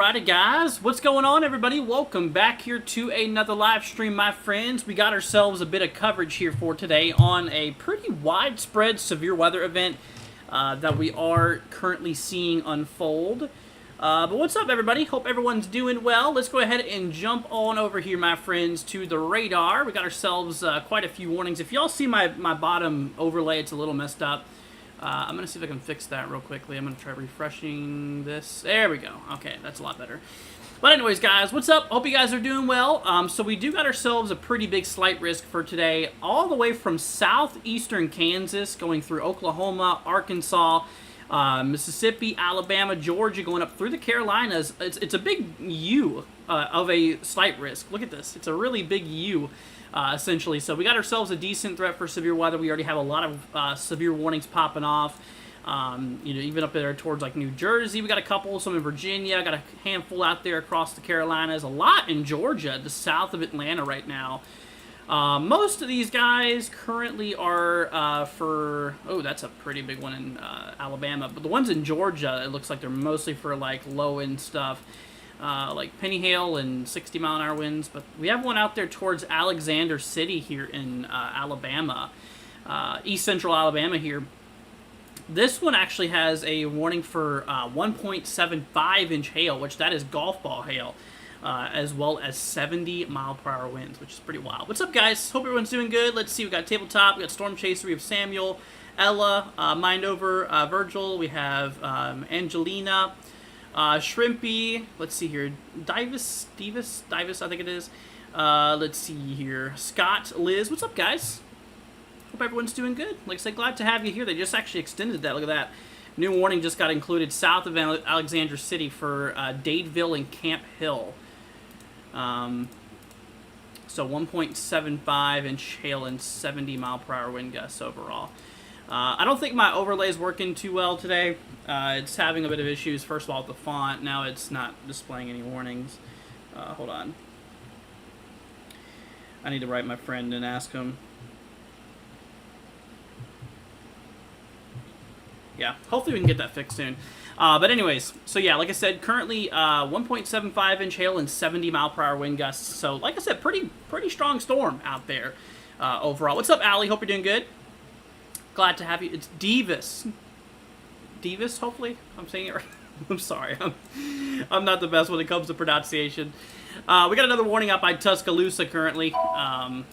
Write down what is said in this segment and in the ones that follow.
Alrighty guys, what's going on everybody? Welcome back here to another live stream, my friends. We got ourselves a bit of coverage here for today on a pretty widespread severe weather event that we are currently seeing unfold. But what's up everybody? Hope everyone's doing well. Let's go ahead and jump on over here, my friends, to the radar. We got ourselves quite a few warnings. If y'all see my bottom overlay, it's a little messed up. I'm going to see if I can fix that real quickly. I'm going to try refreshing this. There we go. Okay, that's a lot better. But anyways, guys, what's up? Hope you guys are doing well. So we do got ourselves a pretty big slight risk for today, all the way from southeastern Kansas, going through Oklahoma, Arkansas, Mississippi, Alabama, Georgia, going up through the Carolinas. It's a big U of a slight risk. Look at this. It's a really big U. Essentially. So we got ourselves a decent threat for severe weather. We already have a lot of severe warnings popping off. Even up there towards like New Jersey, we got a couple, some in Virginia, got a handful out there across the Carolinas, a lot in Georgia, the south of Atlanta right now. Most of these guys currently are for, oh, that's a pretty big one in Alabama, but the ones in Georgia, it looks like they're mostly for like low-end stuff. Like penny hail and 60-mile-an-hour winds, but we have one out there towards Alexander City here in Alabama, east central Alabama here. This one actually has a warning for 1.75-inch hail, which that is golf ball hail, as well as 70-mile-per-hour winds, which is pretty wild. What's up, guys? Hope everyone's doing good. Let's see, we got Tabletop, we got Storm Chaser, we have Samuel, Ella, Mindover, Virgil, we have Angelina, Shrimpy, let's see here, Divis, I think it is. Let's see here, Scott, Liz, what's up guys? Hope everyone's doing good. Like I said, glad to have you here. They just actually extended that, look at that. New warning just got included south of Alexander City for Dadeville and Camp Hill. So 1.75-inch hail and 70-mile-per-hour wind gusts overall. I don't think my overlay is working too well today. It's having a bit of issues, first of all, with the font. Now it's not displaying any warnings. Hold on. I need to write my friend and ask him. Yeah, hopefully we can get that fixed soon. But anyways, so yeah, like I said, currently 1.75-inch hail and 70-mile-per-hour wind gusts. So like I said, pretty strong storm out there overall. What's up, Allie? Hope you're doing good. Glad to have you. It's Divis. Divis, hopefully? I'm saying it right. I'm sorry. I'm not the best when it comes to pronunciation. We got another warning out by Tuscaloosa currently. Oh,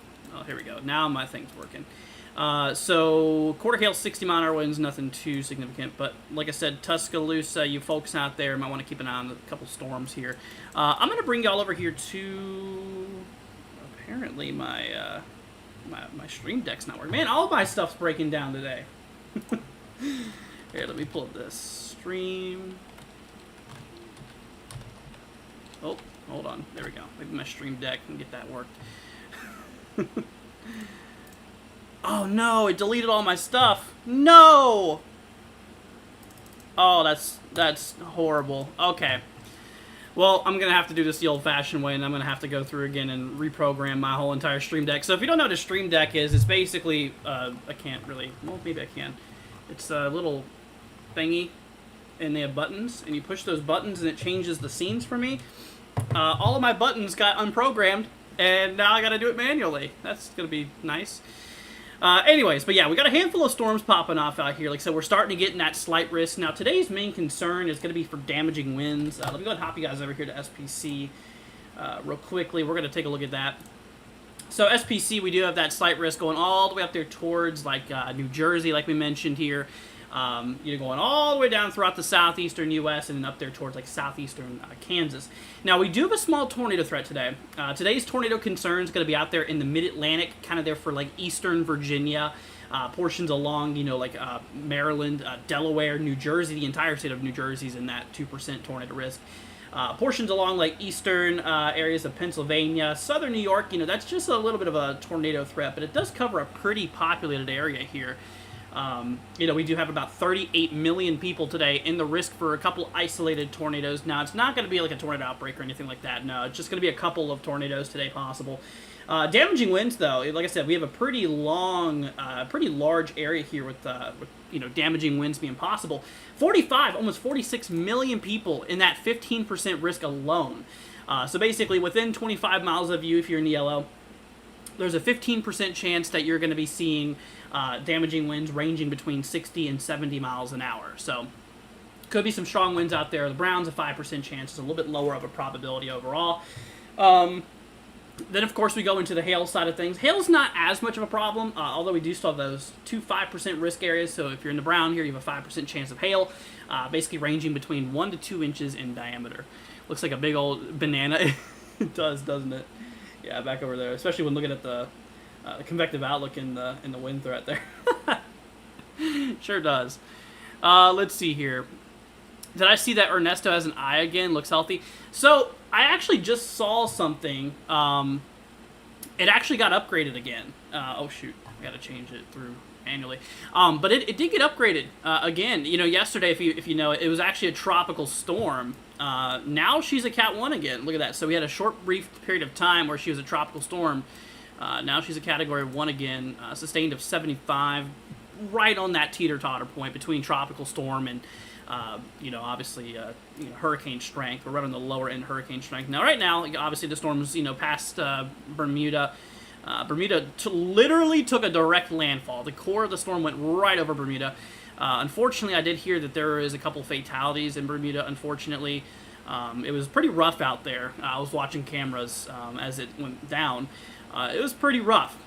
here we go. Now my thing's working. So, quarter hail, 60-mile-an-hour winds, nothing too significant. But, like I said, Tuscaloosa, you folks out there might want to keep an eye on a couple storms here. I'm going to bring y'all over here to, apparently, my stream deck's not working. Man, all my stuff's breaking down today. Here, let me pull up this stream. Oh, hold on. There we go. Maybe my Stream Deck can get that worked. Oh no, it deleted all my stuff. No! Oh, that's horrible. Okay. Well, I'm going to have to do this the old-fashioned way, and I'm going to have to go through again and reprogram my whole entire Stream Deck. So if you don't know what a Stream Deck is, it's basically, I can't really, well, maybe I can. It's a little thingy, and they have buttons, and you push those buttons, and it changes the scenes for me. All of my buttons got unprogrammed, and now I got to do it manually. That's going to be nice. Anyways, but yeah, we got a handful of storms popping off out here. Like I said, we're starting to get in that slight risk. Now, today's main concern is going to be for damaging winds. Let me go ahead and hop you guys over here to SPC real quickly. We're going to take a look at that. So, SPC, we do have that slight risk going all the way up there towards, like, New Jersey, like we mentioned here. You're going all the way down throughout the southeastern U.S. and then up there towards, like, southeastern Kansas. Now, we do have a small tornado threat today. Today's tornado concern is going to be out there in the mid-Atlantic, kind of there for, like, eastern Virginia, portions along, you know, like, Maryland, Delaware, New Jersey. The entire state of New Jersey is in that 2% tornado risk. Portions along, like, eastern areas of Pennsylvania, southern New York, you know, that's just a little bit of a tornado threat, but it does cover a pretty populated area here. You know, we do have about 38 million people today in the risk for a couple isolated tornadoes. Now, it's not going to be like a tornado outbreak or anything like that. No, it's just going to be a couple of tornadoes today possible. Damaging winds, though, like I said, we have a pretty long, pretty large area here with you know, damaging winds being possible. 45, almost 46 million people in that 15% risk alone. So basically, within 25 miles of you, if you're in the yellow, there's a 15% chance that you're going to be seeing damaging winds ranging between 60 and 70 miles an hour. So, could be some strong winds out there. The brown's a 5% chance. It's a little bit lower of a probability overall. Then, of course, we go into the hail side of things. Hail's not as much of a problem, although we do still have those two 5% risk areas. So, if you're in the brown here, you have a 5% chance of hail, basically ranging between 1 to 2 inches in diameter. Looks like a big old banana. It does, doesn't it? Yeah, back over there, especially when looking at the convective outlook in the wind threat there. Sure does. Let's see here. Did I see that Ernesto has an eye again? Looks healthy. So, I actually just saw something. It actually got upgraded again. Oh, shoot. I got to change it through manually. But it did get upgraded again. You know, yesterday, if you know, it was actually a tropical storm. Now she's a Cat 1 again. Look at that. So we had a short, brief period of time where she was a tropical storm. Now she's a Category 1 again, sustained of 75, right on that teeter-totter point between tropical storm and, you know, obviously, you know, hurricane strength. We're right on the lower end hurricane strength. Now, right now, obviously the storm's, you know, past Bermuda. Bermuda literally took a direct landfall. The core of the storm went right over Bermuda. Unfortunately, I did hear that there is a couple fatalities in Bermuda, unfortunately. It was pretty rough out there. I was watching cameras as it went down. It was pretty rough.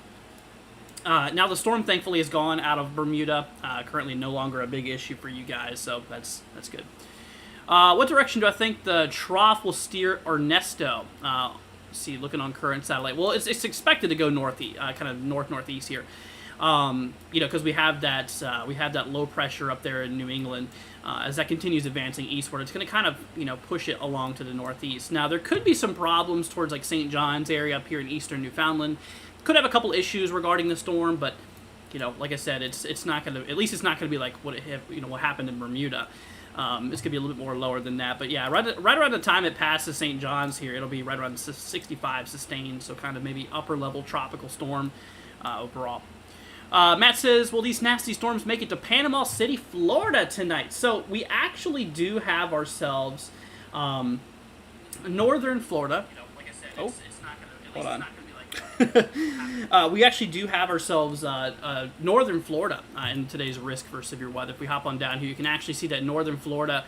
Now the storm, thankfully, is gone out of Bermuda. Currently no longer a big issue for you guys, so that's good. What direction do I think the trough will steer Ernesto? See, looking on current satellite. Well, it's expected to go northeast, kind of north-northeast here. You know, because we have that low pressure up there in New England. As that continues advancing eastward, it's going to kind of, you know, push it along to the northeast. Now, there could be some problems towards, like, St. John's area up here in eastern Newfoundland. Could have a couple issues regarding the storm, but, you know, like I said, it's not going to, at least it's not going to be like what what happened in Bermuda. It's going to be a little bit more lower than that. But, yeah, right around the time it passes St. John's here, it'll be right around 65 sustained, so kind of maybe upper-level tropical storm overall. Matt says, will these nasty storms make it to Panama City, Florida tonight? So we actually do have ourselves northern Florida. You know, like I said, it's not going to, hold on. We actually do have ourselves northern Florida in today's risk for severe weather. If we hop on down here, you can actually see that northern Florida,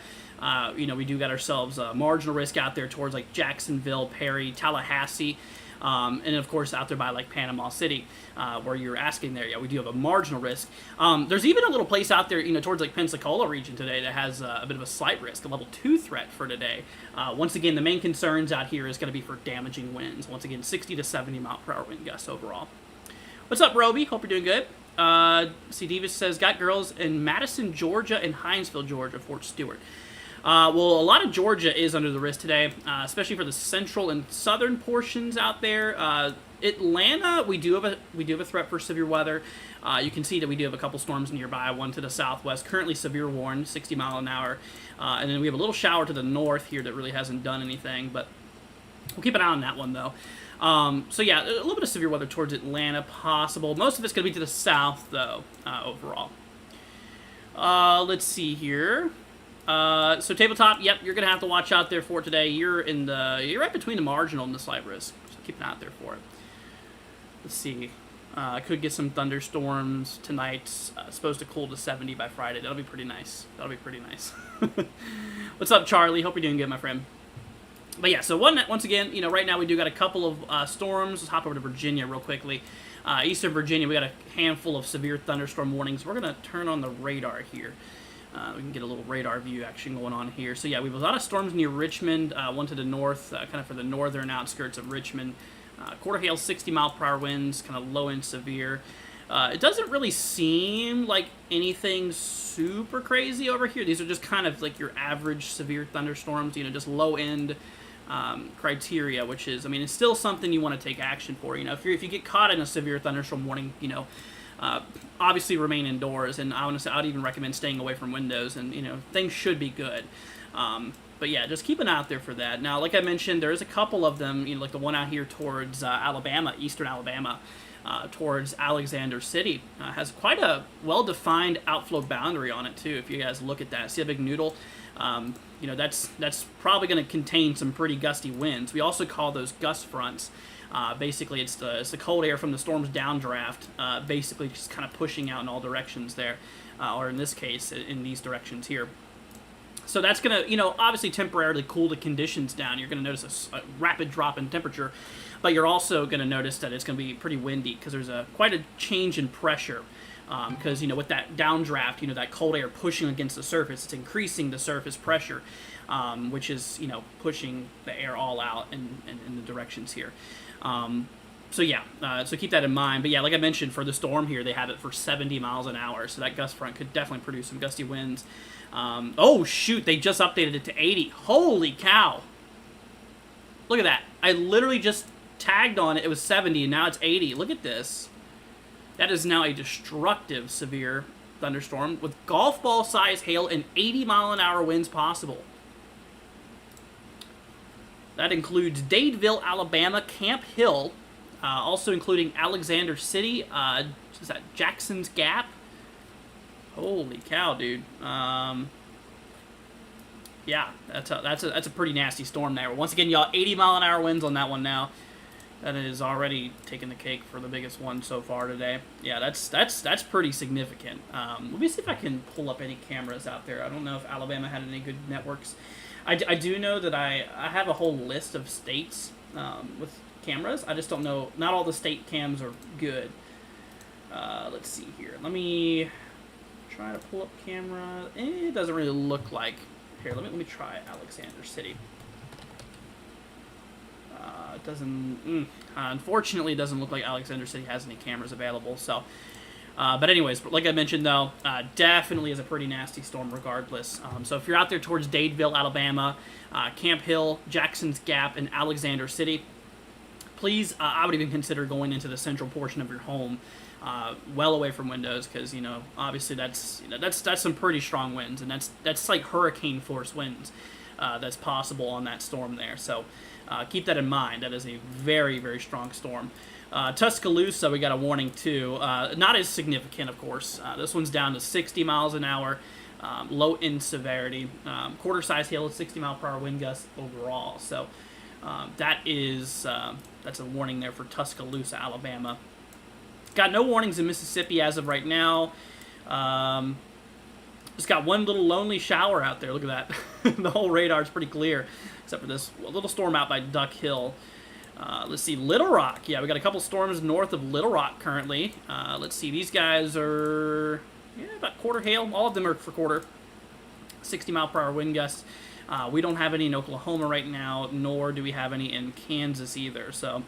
you know, we do got ourselves marginal risk out there towards like Jacksonville, Perry, Tallahassee. And of course out there by like Panama City, where you're asking there, yeah, we do have a marginal risk. There's even a little place out there, you know, towards like Pensacola region today that has a bit of a slight risk, a level 2 threat for today. Once again, the main concerns out here is going to be for damaging winds. Once again, 60 to 70 mile per hour wind gusts overall. What's up, Roby? Hope you're doing good. C. Davis says, got girls in Madison, Georgia, and Hinesville, Georgia, Fort Stewart. Well, a lot of Georgia is under the risk today, especially for the central and southern portions out there. Atlanta, we do have a threat for severe weather. You can see that we do have a couple storms nearby. One to the southwest, currently severe warned, 60 mile an hour, and then we have a little shower to the north here that really hasn't done anything, but we'll keep an eye on that one though. So yeah, a little bit of severe weather towards Atlanta possible. Most of it's going to be to the south though, overall. Let's see here. So tabletop, yep, you're gonna have to watch out there for today. You're right between the marginal and the slight risk, so keep an eye out there for it. Let's see. I could get some thunderstorms tonight. Supposed to cool to 70 by Friday. That'll be pretty nice. What's up, Charlie? Hope you're doing good, my friend. But yeah, so once again, right now we do got a couple of storms. Let's hop over to Virginia real quickly. Eastern Virginia, we got a handful of severe thunderstorm warnings. We're gonna turn on the radar here. We can get a little radar view action going on here. So yeah, we have a lot of storms near Richmond, one to the north, kind of for the northern outskirts of Richmond. Quarter hail, 60 mile per hour winds, kind of low and severe. It doesn't really seem like anything super crazy over here. These are just kind of like your average severe thunderstorms, just low end criteria, which is, it's still something you want to take action for. If you get caught in a severe thunderstorm warning, obviously remain indoors, and I'd even recommend staying away from windows, and things should be good. But yeah, just keep an eye out there for that. Now, like I mentioned, there's a couple of them, like the one out here towards Alabama, eastern Alabama, towards Alexander City, has quite a well-defined outflow boundary on it too. If you guys look at that, see a big noodle? That's probably going to contain some pretty gusty winds. We also call those gust fronts. Basically, it's the cold air from the storm's downdraft, basically just kind of pushing out in all directions there, or in this case, in these directions here. So that's going to, obviously temporarily cool the conditions down. You're going to notice a rapid drop in temperature, but you're also going to notice that it's going to be pretty windy because there's quite a change in pressure. Because, with that downdraft, that cold air pushing against the surface, it's increasing the surface pressure, which is, pushing the air all out in the directions here. So yeah, so keep that in mind. But yeah, like I mentioned, for the storm here, they have it for 70 miles an hour. So that gust front could definitely produce some gusty winds. Oh, shoot, they just updated it to 80. Holy cow. Look at that. I literally just tagged on it. It was 70, and now it's 80. Look at this. That is now a destructive severe thunderstorm with golf ball size hail and 80 mile an hour winds possible. That includes Dadeville, Alabama, Camp Hill, also including Alexander City, is that Jackson's Gap? Holy cow, dude. Yeah, that's a pretty nasty storm there. Once again, y'all, 80 mile an hour winds on that one now. That is already taking the cake for the biggest one so far today. Yeah, that's pretty significant. Let me see if I can pull up any cameras out there. I don't know if Alabama had any good networks. I do know that I have a whole list of states with cameras. I just don't know. Not all the state cams are good. Let's see here. Let me try to pull up camera. It doesn't really look like. Here, let me try Alexander City. It doesn't, unfortunately, it doesn't look like Alexander City has any cameras available. So, but anyways, like I mentioned though, definitely is a pretty nasty storm regardless. So if you're out there towards Dadeville, Alabama, Camp Hill, Jackson's Gap, and Alexander City, please, I would even consider going into the central portion of your home, well away from windows, because obviously that's some pretty strong winds, and that's like hurricane force winds that's possible on that storm there. So. Keep that in mind. That is a very, very strong storm. Tuscaloosa, we got a warning too. Not as significant, of course. This one's down to 60 miles an hour, low in severity. Quarter size hail at 60 mile per hour wind gusts overall. So that's a warning there for Tuscaloosa, Alabama. Got no warnings in Mississippi as of right now. Just got one little lonely shower out there. Look at that. The whole radar is pretty clear, except for this little storm out by Duck Hill. Let's see, Little Rock. Yeah, we got a couple storms north of Little Rock currently. Let's see, these guys are about quarter hail. All of them are for quarter. 60 mile per hour wind gusts. We don't have any in Oklahoma right now, nor do we have any in Kansas either. So,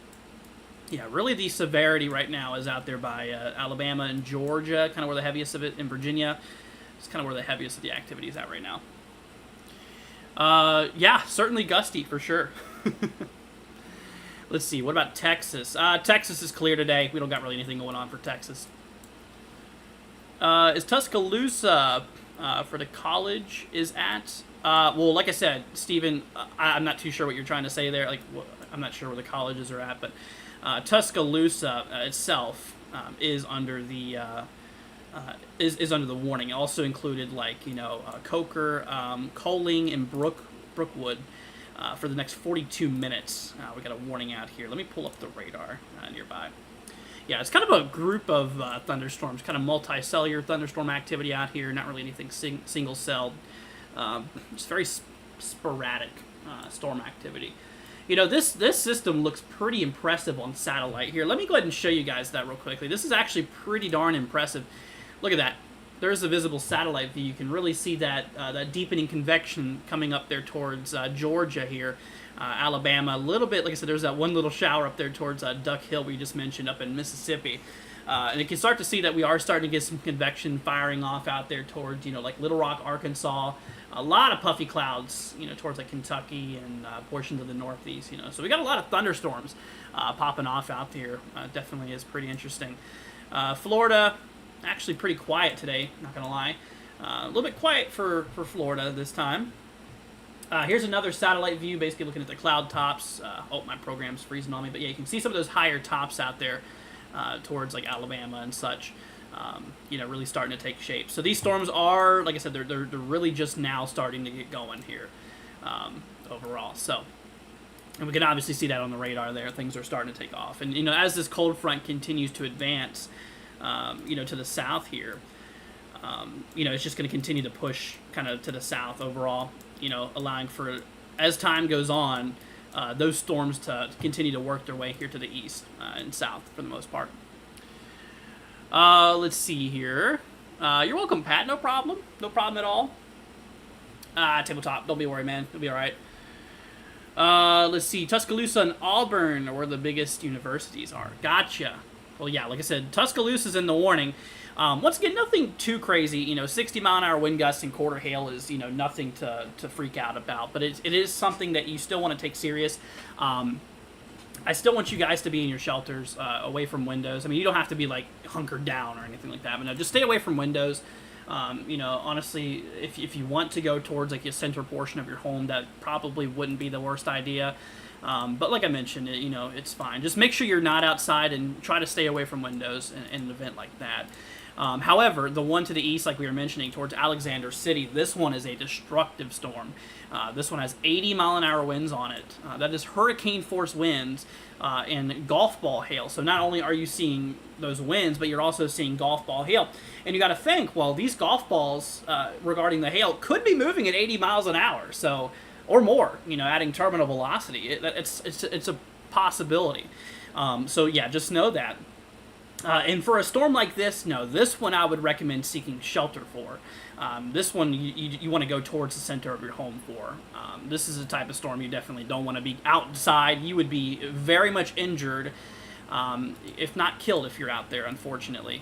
yeah, really the severity right now is out there by Alabama and Georgia, kind of where the heaviest of it, in Virginia. It's kind of where the heaviest of the activity is at right now. Yeah, certainly gusty for sure. Let's see. What about Texas? Texas is clear today. We don't got really anything going on for Texas. Is Tuscaloosa for the college is at? Well, like I said, Stephen, I'm not too sure what you're trying to say there. Like, I'm not sure where the colleges are at, but Tuscaloosa itself is under the is under the warning. It also included Coker, Coling, and Brookwood for the next 42 minutes. We got a warning out here. Let me pull up the radar nearby. Yeah, it's kind of a group of thunderstorms, kind of multi-cellular thunderstorm activity out here. Not really anything single-celled. Just very sporadic storm activity. This system looks pretty impressive on satellite here. Let me go ahead and show you guys that real quickly. This is actually pretty darn impressive. Look at that. There's a visible satellite view. You can really see that that deepening convection coming up there towards Georgia here, Alabama. A little bit, like I said, there's that one little shower up there towards Duck Hill we just mentioned up in Mississippi. And you can start to see that we are starting to get some convection firing off out there towards, like Little Rock, Arkansas. A lot of puffy clouds, towards like Kentucky and portions of the Northeast, So we got a lot of thunderstorms popping off out there. Definitely is pretty interesting. Florida, actually pretty quiet today, not going to lie. A little bit quiet for Florida this time. Here's another satellite view, basically looking at the cloud tops. Oh, my program's freezing on me. But yeah, you can see some of those higher tops out there towards like Alabama and such. Really starting to take shape. So these storms are, like I said, they're really just now starting to get going here overall. So, and we can obviously see that on the radar there. Things are starting to take off. And, as this cold front continues to advance, to the south here, it's just going to continue to push kind of to the south overall, allowing for, as time goes on, those storms to continue to work their way here to the east and south for the most part. Let's see here. You're welcome, Pat. No problem. No problem at all. Tabletop. Don't be worried, man. It'll be all right. Let's see. Tuscaloosa and Auburn are where the biggest universities are. Gotcha. Well, yeah, like I said, Tuscaloosa's in the warning. Once again, nothing too crazy. 60-mile-an-hour wind gusts and quarter hail is, nothing to freak out about. But it is something that you still want to take serious. I still want you guys to be in your shelters, away from windows. I mean, you don't have to be, like, hunkered down or anything like that. But no, just stay away from windows. Honestly, if you want to go towards, like, a center portion of your home, that probably wouldn't be the worst idea. But like I mentioned, it's fine. Just make sure you're not outside and try to stay away from windows in an event like that. However, the one to the east, like we were mentioning, towards Alexander City, this one is a destructive storm. This one has 80-mile-an-hour winds on it. That is hurricane-force winds and golf ball hail. So not only are you seeing those winds, but you're also seeing golf ball hail. And you got to think, well, these golf balls, regarding the hail, could be moving at 80 miles an hour, or more. Adding terminal velocity. It's a possibility. So yeah, just know that. And for a storm like this, no, this one I would recommend seeking shelter for. This one you want to go towards the center of your home for. This is a type of storm you definitely don't want to be outside. You would be very much injured, if not killed, if you're out there. Unfortunately,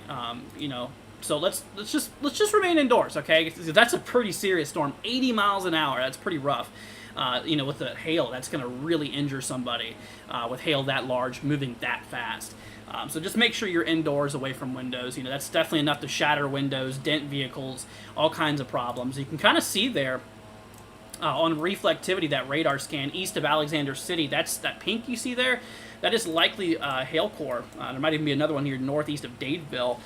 So let's just remain indoors, okay? That's a pretty serious storm. 80 miles an hour. That's pretty rough. With the hail, that's going to really injure somebody with hail that large, moving that fast. So just make sure you're indoors, away from windows. That's definitely enough to shatter windows, dent vehicles, all kinds of problems. You can kind of see there on reflectivity, that radar scan east of Alexander City. That's that pink you see there. That is likely hail core. There might even be another one here northeast of Dadeville.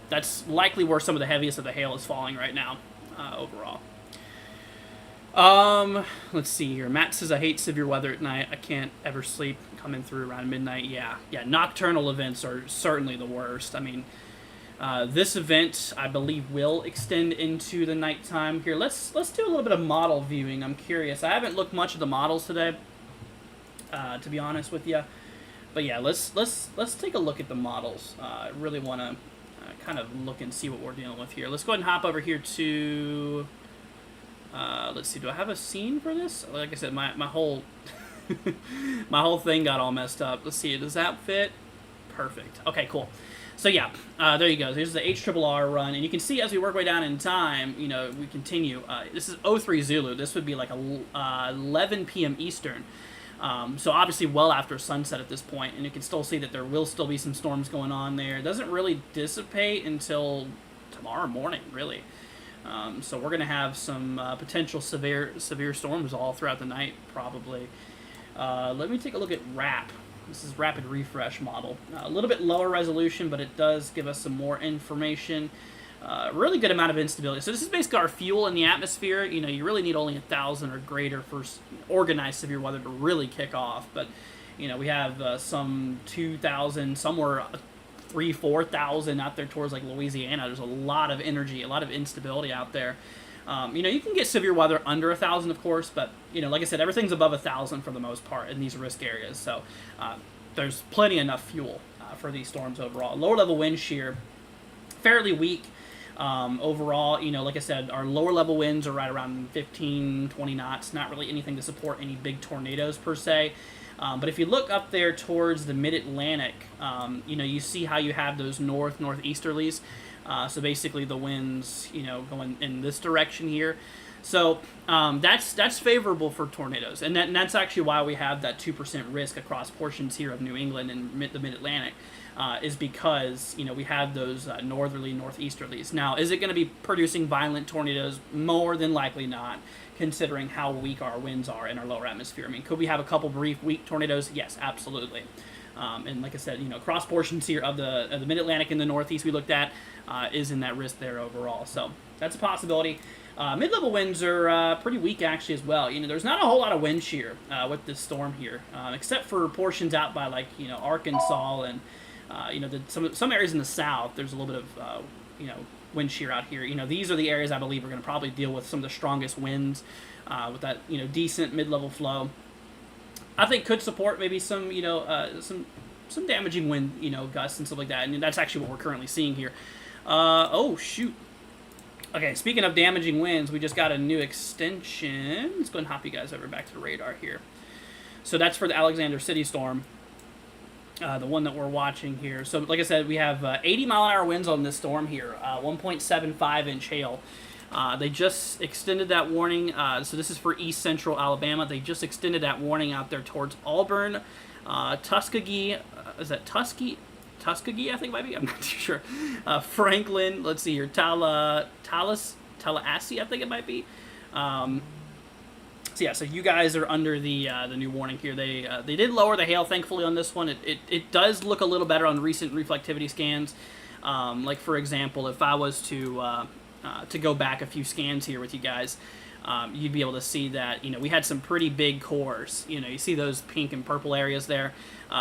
That's likely where some of the heaviest of the hail is falling right now overall. Let's see here. Matt says, I hate severe weather at night. I can't ever sleep coming through around midnight. Yeah, nocturnal events are certainly the worst. I mean, this event, I believe, will extend into the nighttime. Here, let's do a little bit of model viewing. I'm curious. I haven't looked much at the models today, to be honest with you. But yeah, let's take a look at the models. I really want to kind of look and see what we're dealing with here. Let's go ahead and hop over here to... let's see, do I have a scene for this? Like I said, my whole my whole thing got all messed up. Let's see, does that fit? Perfect. Okay, cool. So yeah, there you go. Here's the HRRR run, and you can see as we work way down in time, you know, we continue. This is 03 Zulu. This would be like 11 p.m. Eastern. So obviously well after sunset at this point, and you can still see that there will still be some storms going on there. It doesn't really dissipate until tomorrow morning, really. So we're going to have some potential severe storms all throughout the night, probably. Let me take a look at RAP. This is Rapid Refresh model. A little bit lower resolution, but it does give us some more information. Really good amount of instability. So this is basically our fuel in the atmosphere. You know, you really need only 1,000 or greater for organized severe weather to really kick off. But, you know, we have some 2,000, somewhere 3,000, 4,000 out there towards like Louisiana. There's a lot of energy, a lot of instability out there. You know, you can get severe weather under 1,000, of course, but, you know, like I said, everything's above 1,000 for the most part in these risk areas. So there's plenty enough fuel for these storms overall. Lower level wind shear, fairly weak. Overall, you know, like I said, our lower level winds are right around 15, 20 knots. Not really anything to support any big tornadoes per se. But if you look up there towards the mid-Atlantic, you know, you see how you have those northeasterlies. So basically the winds, you know, going in this direction here. So that's favorable for tornadoes. And that's actually why we have that 2% risk across portions here of New England and the mid-Atlantic. Is because, you know, we have those northeasterlies. Now, is it going to be producing violent tornadoes? More than likely not, considering how weak our winds are in our lower atmosphere. I mean, could we have a couple brief weak tornadoes? Yes, absolutely. And like I said, you know, cross portions here of the mid-Atlantic and the northeast we looked at is in that risk there overall. So that's a possibility. Mid-level winds are pretty weak actually as well. You know, there's not a whole lot of wind shear with this storm here, except for portions out by like, you know, Arkansas and you know, some areas in the south. There's a little bit of you know, wind shear out here. You know, these are the areas I believe are going to probably deal with some of the strongest winds with that, you know, decent mid-level flow. I think could support maybe some, you know, some damaging wind, you know, gusts and stuff like that. And that's actually what we're currently seeing here. Oh shoot. Okay, speaking of damaging winds, we just got a new extension. Let's go and hop you guys over back to the radar here. So that's for the Alexander City storm. The one that we're watching here. So, like I said, we have 80-mile-an-hour winds on this storm here, 1.75-inch hail. They just extended that warning. So this is for east central Alabama. They just extended that warning out there towards Auburn, Tuskegee. Is that Tuskegee? Tuskegee, I think it might be. I'm not too sure. Franklin. Let's see here. Tallahassee, I think it might be. So yeah, so you guys are under the new warning here. They did lower the hail, thankfully, on this one. It does look a little better on recent reflectivity scans. Like for example, if I was to go back a few scans here with you guys, you'd be able to see that, you know, we had some pretty big cores. You know, you see those pink and purple areas there.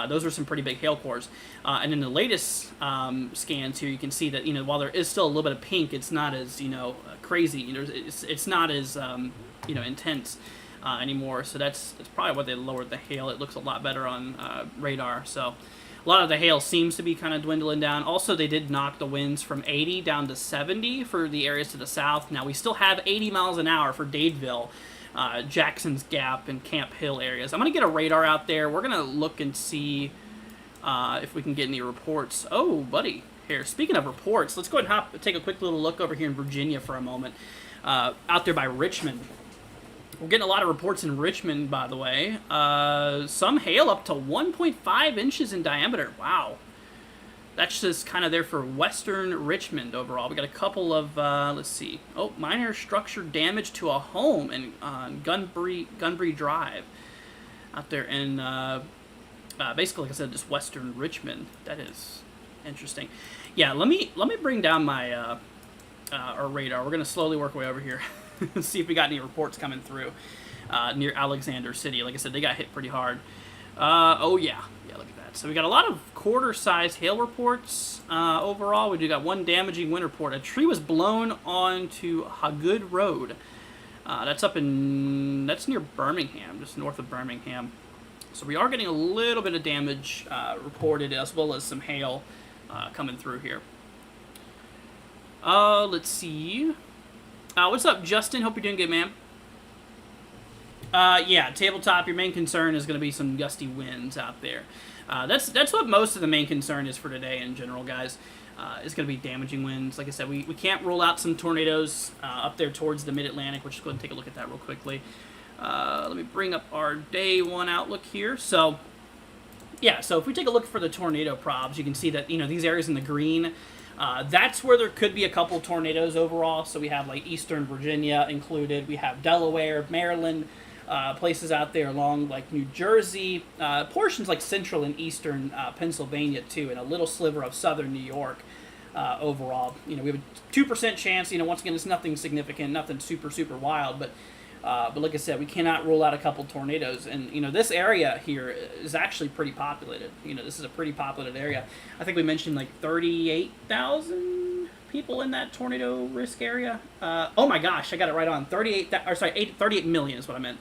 Those are some pretty big hail cores. And in the latest scans here, you can see that, you know, while there is still a little bit of pink, it's not as, you know, crazy. You know, it's not as you know, intense anymore. So that's probably why they lowered the hail. It looks a lot better on radar. So a lot of the hail seems to be kind of dwindling down. Also, they did knock the winds from 80 down to 70 for the areas to the south. Now, we still have 80 miles an hour for Dadeville, Jackson's Gap, and Camp Hill areas. I'm going to get a radar out there. We're going to look and see if we can get any reports. Oh, buddy. Here, speaking of reports, let's go ahead and take a quick little look over here in Virginia for a moment. Out there by Richmond. We're getting a lot of reports in Richmond, by the way. Some hail up to 1.5 inches in diameter. Wow. That's just kind of there for western Richmond overall. We got a couple of, let's see. Oh, minor structure damage to a home in Gunbury Drive. Out there in, basically, like I said, just western Richmond. That is interesting. Yeah, let me bring down my our radar. We're going to slowly work our way over here. See if we got any reports coming through near Alexander City. Like I said, they got hit pretty hard. Oh, yeah. Yeah, look at that. So we got a lot of quarter-size hail reports overall. We do got one damaging wind report. A tree was blown onto Hagood Road. That's near Birmingham, just north of Birmingham. So we are getting a little bit of damage reported, as well as some hail coming through here. Let's see. What's up, Justin? Hope you're doing good, man. Yeah, tabletop, your main concern is going to be some gusty winds out there. That's what most of the main concern is for today in general, guys. Is going to be damaging winds. Like I said, we can't rule out some tornadoes up there towards the mid-Atlantic. We're just going to take a look at that real quickly. Let me bring up our day one outlook here. So, yeah, so if we take a look for the tornado probs, you can see that, these areas in the green, that's where there could be a couple tornadoes overall. So we have like Eastern Virginia included. We have Delaware, Maryland, places out there along like New Jersey, portions like central and eastern Pennsylvania too, and a little sliver of southern New York overall. We have a 2% chance. Once again, it's nothing significant, nothing super wild, but like I said, we cannot rule out a couple tornadoes. And this area here is actually pretty populated. This is a pretty populated area. I think we mentioned like 38,000 people in that tornado risk area. Oh my gosh, I got it right on. 38 million is what I meant.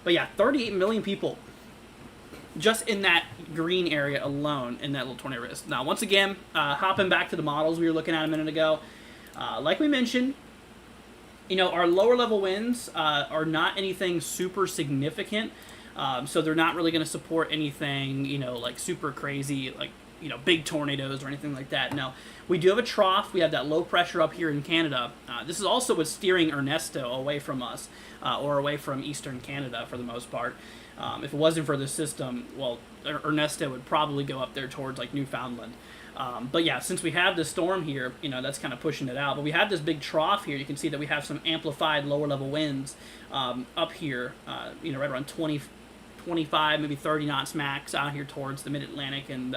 But yeah, 38 million people just in that green area alone in that little tornado risk. Now, once again, hopping back to the models we were looking at a minute ago, like we mentioned, our lower level winds are not anything super significant, so they're not really going to support anything, like super crazy, like, big tornadoes or anything like that. Now, we do have a trough. We have that low pressure up here in Canada. This is also what's steering Ernesto away from us, or away from eastern Canada for the most part. If it wasn't for the system, well, Ernesto would probably go up there towards like Newfoundland. But yeah, since we have the storm here, that's kind of pushing it out. But we have this big trough here. You can see that we have some amplified lower level winds up here, right around 20, 25, maybe 30 knots max out here towards the mid-Atlantic and,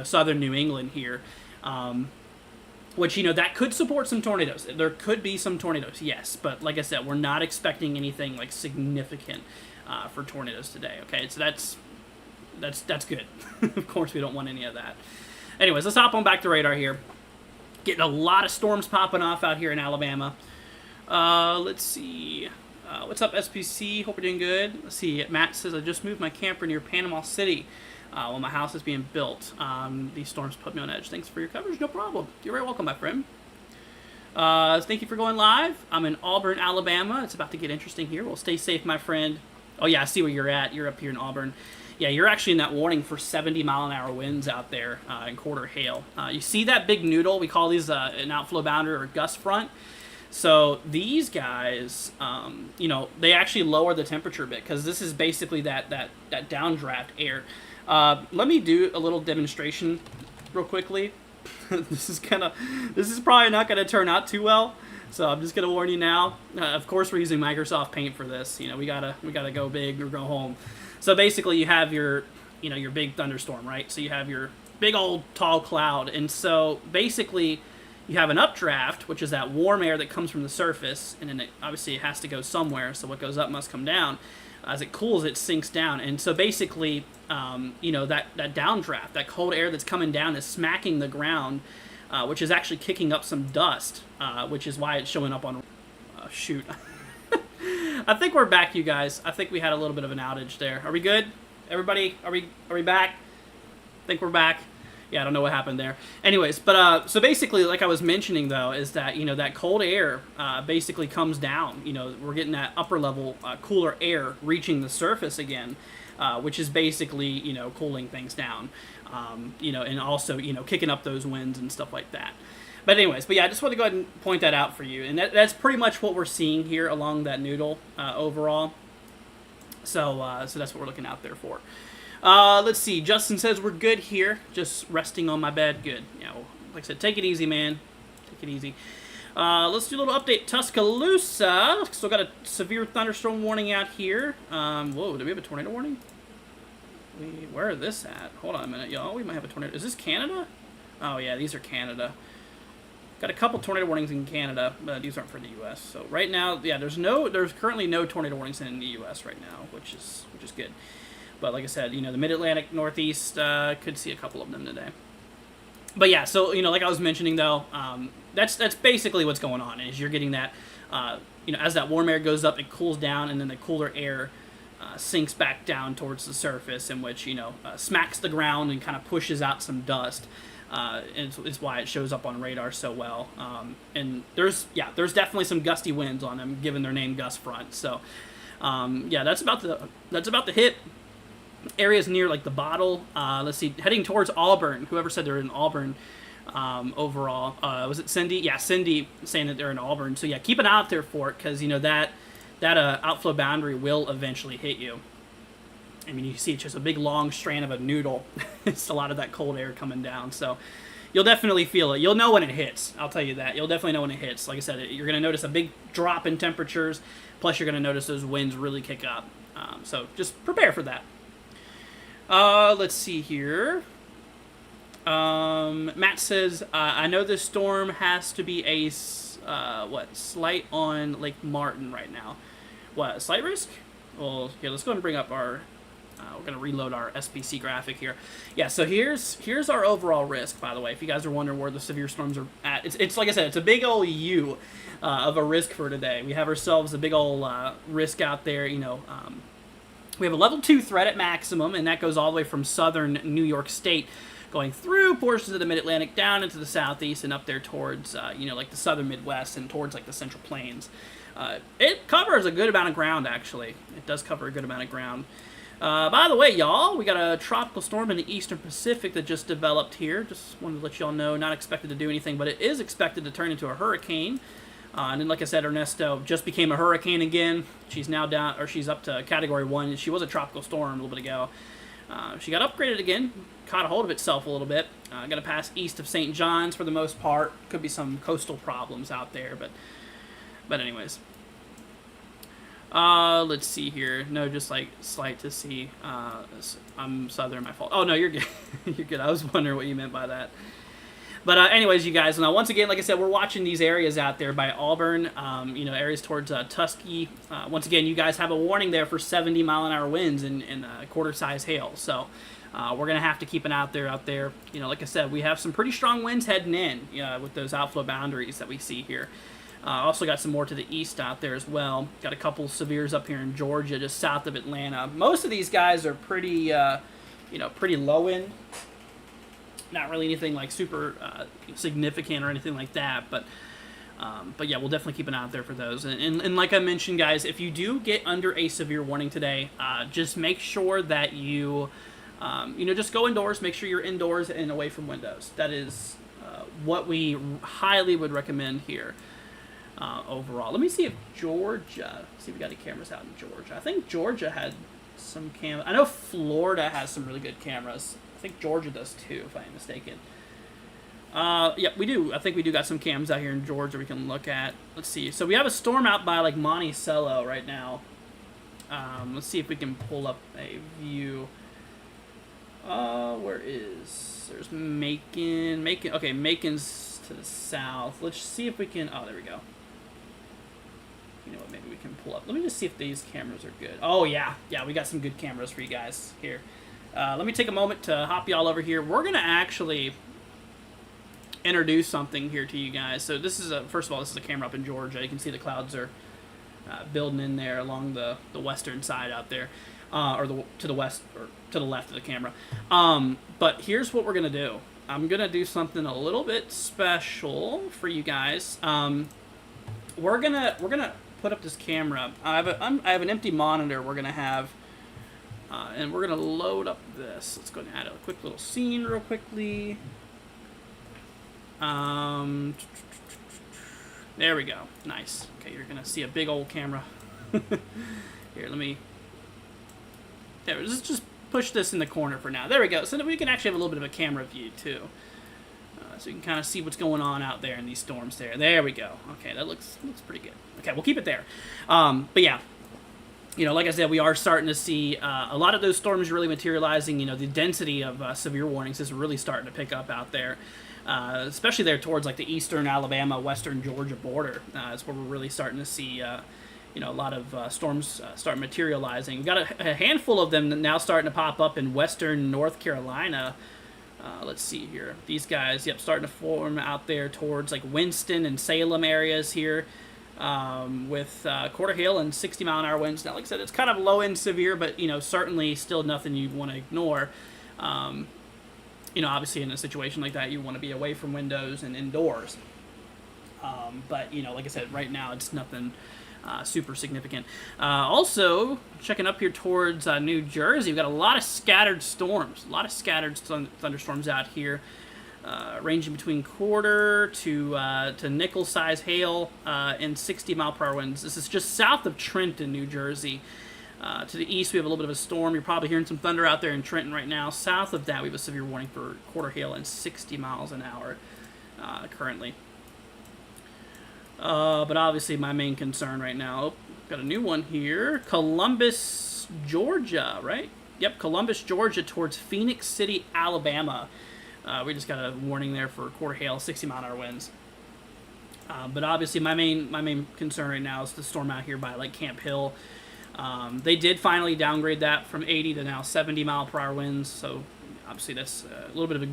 southern New England here. Which, that could support some tornadoes. There could be some tornadoes, yes. But like I said, we're not expecting anything like significant for tornadoes today, okay? So that's good. Of course, we don't want any of that. Anyways, let's hop on back to radar here. Getting a lot of storms popping off out here in Alabama. Let's see. What's up, SPC? Hope you're doing good. Let's see. Matt says, I just moved my camper near Panama City while my house is being built. These storms put me on edge. Thanks for your coverage. No problem. You're very welcome, my friend. Thank you for going live. I'm in Auburn, Alabama. It's about to get interesting here. Well, stay safe, my friend. Oh, yeah, I see where you're at. You're up here in Auburn. Yeah, you're actually in that warning for 70-mile-an-hour winds out there and quarter hail. You see that big noodle? We call these an outflow boundary or gust front. So these guys, they actually lower the temperature a bit because this is basically that downdraft air. Let me do a little demonstration real quickly. This is probably not going to turn out too well. So I'm just going to warn you now. Of course, we're using Microsoft Paint for this. We gotta go big or go home. So basically, you have your big thunderstorm, right? So you have your big old tall cloud, and so basically, you have an updraft, which is that warm air that comes from the surface, and then obviously it has to go somewhere. So what goes up must come down. As it cools, it sinks down, and so basically, that downdraft, that cold air that's coming down, is smacking the ground, which is actually kicking up some dust, which is why it's showing up on. Shoot. I think we're back, you guys. I think we had a little bit of an outage there. Are we good? Everybody, are we back? I think we're back. Yeah, I don't know what happened there. Anyways, but so basically, like I was mentioning though, is that that cold air basically comes down. We're getting that upper level cooler air reaching the surface again, which is basically cooling things down. And also kicking up those winds and stuff like that. But anyways, yeah, I just want to go ahead and point that out for you. And that's pretty much what we're seeing here along that noodle overall. So that's what we're looking out there for. Let's see. Justin says we're good here. Just resting on my bed. Good. Well, like I said, take it easy, man. Take it easy. Let's do a little update. Tuscaloosa. Still got a severe thunderstorm warning out here. Whoa, do we have a tornado warning? Where is this at? Hold on a minute, y'all. We might have a tornado. Is this Canada? Oh, yeah, these are Canada. Got a couple tornado warnings in Canada, but these aren't for the U.S. So right now, yeah, there's currently no tornado warnings in the U.S. right now, which is good. But like I said, the Mid-Atlantic, Northeast could see a couple of them today. But yeah, so like I was mentioning though, that's basically what's going on. Is you're getting that, as that warm air goes up, it cools down, and then the cooler air sinks back down towards the surface, in which smacks the ground and kind of pushes out some dust. And it's why it shows up on radar so well. And there's definitely some gusty winds on them, given their name gust front. So Yeah, that's about the hit. Areas near like the bottle. Let's see, heading towards Auburn. Whoever said they're in Auburn. Overall, was it Cindy? Yeah, Cindy saying that they're in Auburn. So yeah, keep an eye out there for it, because you know that outflow boundary will eventually hit you. I mean, you see it's just a big long strand of a noodle. It's a lot of that cold air coming down. So you'll definitely feel it. You'll know when it hits. I'll tell you that. You'll definitely know when it hits. Like I said, you're going to notice a big drop in temperatures. Plus, you're going to notice those winds really kick up. So just prepare for that. Let's see here. Matt says, I know this storm has to be a, slight on Lake Martin right now. What, slight risk? Well, here, let's go ahead and bring up our, we're going to reload our SPC graphic here. Yeah, so here's our overall risk, by the way, if you guys are wondering where the severe storms are at. It's like I said, it's a big old U of a risk for today. We have ourselves a big old risk out there, you know. We have a level 2 threat at maximum, and that goes all the way from southern New York State, going through portions of the Mid-Atlantic, down into the southeast, and up there towards, like the southern Midwest and towards, like, the Central Plains. It covers a good amount of ground, actually. It does cover a good amount of ground. By the way, y'all, we got a tropical storm in the eastern Pacific that just developed here. Just wanted to let y'all know, not expected to do anything, but it is expected to turn into a hurricane. And then, like I said, Ernesto just became a hurricane again. She's now down, or she's up to Category 1. She was a tropical storm a little bit ago. She got upgraded again, caught a hold of itself a little bit. Got to pass east of St. John's for the most part. Could be some coastal problems out there, but anyways. Let's see here. No, just like slight to see. I'm southern, my fault. Oh no, you're good. You're good. I was wondering what you meant by that. But anyways, you guys, now once again, like I said, we're watching these areas out there by Auburn, areas towards Tuskegee. Once again, you guys have a warning there for 70-mile-an-hour winds and quarter-size hail. So we're going to have to keep an eye out there. You know, like I said, we have some pretty strong winds heading in with those outflow boundaries that we see here. Also got some more to the east out there as well. Got a couple severes up here in Georgia, just south of Atlanta. Most of these guys are pretty, pretty low end. Not really anything like super significant or anything like that, but yeah, we'll definitely keep an eye out there for those. And like I mentioned, guys, if you do get under a severe warning today, just make sure that you, just go indoors. Make sure you're indoors and away from windows. That is what we highly would recommend here overall. Let me see if Georgia, see if we got any cameras out in Georgia. I think Georgia had some cameras. I know Florida has some really good cameras. I think Georgia does too, if I am mistaken. Yeah, we do. I think we do got some cams out here in Georgia we can look at. Let's see. So we have a storm out by like Monticello right now. Let's see if we can pull up a view. Where is? There's Macon. Okay, Macon's to the south. Let's see if we can. Oh, there we go. You know what? Maybe we can pull up. Let me just see if these cameras are good. Oh yeah, we got some good cameras for you guys here. Let me take a moment to hop you all over here. We're going to actually introduce something here to you guys. So this is, first of all, this is a camera up in Georgia. You can see the clouds are building in there along the western side out there, to the west, or to the left of the camera. But here's what we're going to do. I'm going to do something a little bit special for you guys. We're gonna put up this camera. I have an empty monitor we're going to have. And we're going to load up this. Let's go and add a quick little scene real quickly. There we go. Nice. Okay, you're going to see a big old camera. Here, let me... There, let's just push this in the corner for now. There we go. So that we can actually have a little bit of a camera view, too. So you can kind of see what's going on out there in these storms there. There we go. Okay, that looks pretty good. Okay, we'll keep it there. But yeah. Like I said, we are starting to see a lot of those storms really materializing. The density of severe warnings is really starting to pick up out there, especially there towards like the eastern Alabama, western Georgia border. That's where we're really starting to see, a lot of storms start materializing. We've got a handful of them now starting to pop up in western North Carolina. Let's see here. These guys, starting to form out there towards like Winston and Salem areas here. With quarter hail and 60-mile-an-hour winds. Now, like I said, it's kind of low-end severe, but, certainly still nothing you want to ignore. Obviously in a situation like that, you want to be away from windows and indoors. But, like I said, right now it's nothing Super significant. Also, checking up here towards New Jersey, we've got a lot of scattered storms. A lot of scattered thunderstorms out here, ranging between quarter to nickel-size hail and 60-mile-per-hour winds. This is just south of Trenton, New Jersey. To the east, we have a little bit of a storm. You're probably hearing some thunder out there in Trenton right now. South of that, we have a severe warning for quarter hail and 60 miles an hour currently. But obviously, my main concern right now, got a new one here. Columbus, Georgia, right? Yep, Columbus, Georgia towards Phoenix City, Alabama. We just got a warning there for quarter hail, 60-mile-an-hour winds. But obviously, my main concern right now is the storm out here by like Camp Hill. They did finally downgrade that from 80 to now 70-mile-per-hour winds. So obviously, that's a little bit of a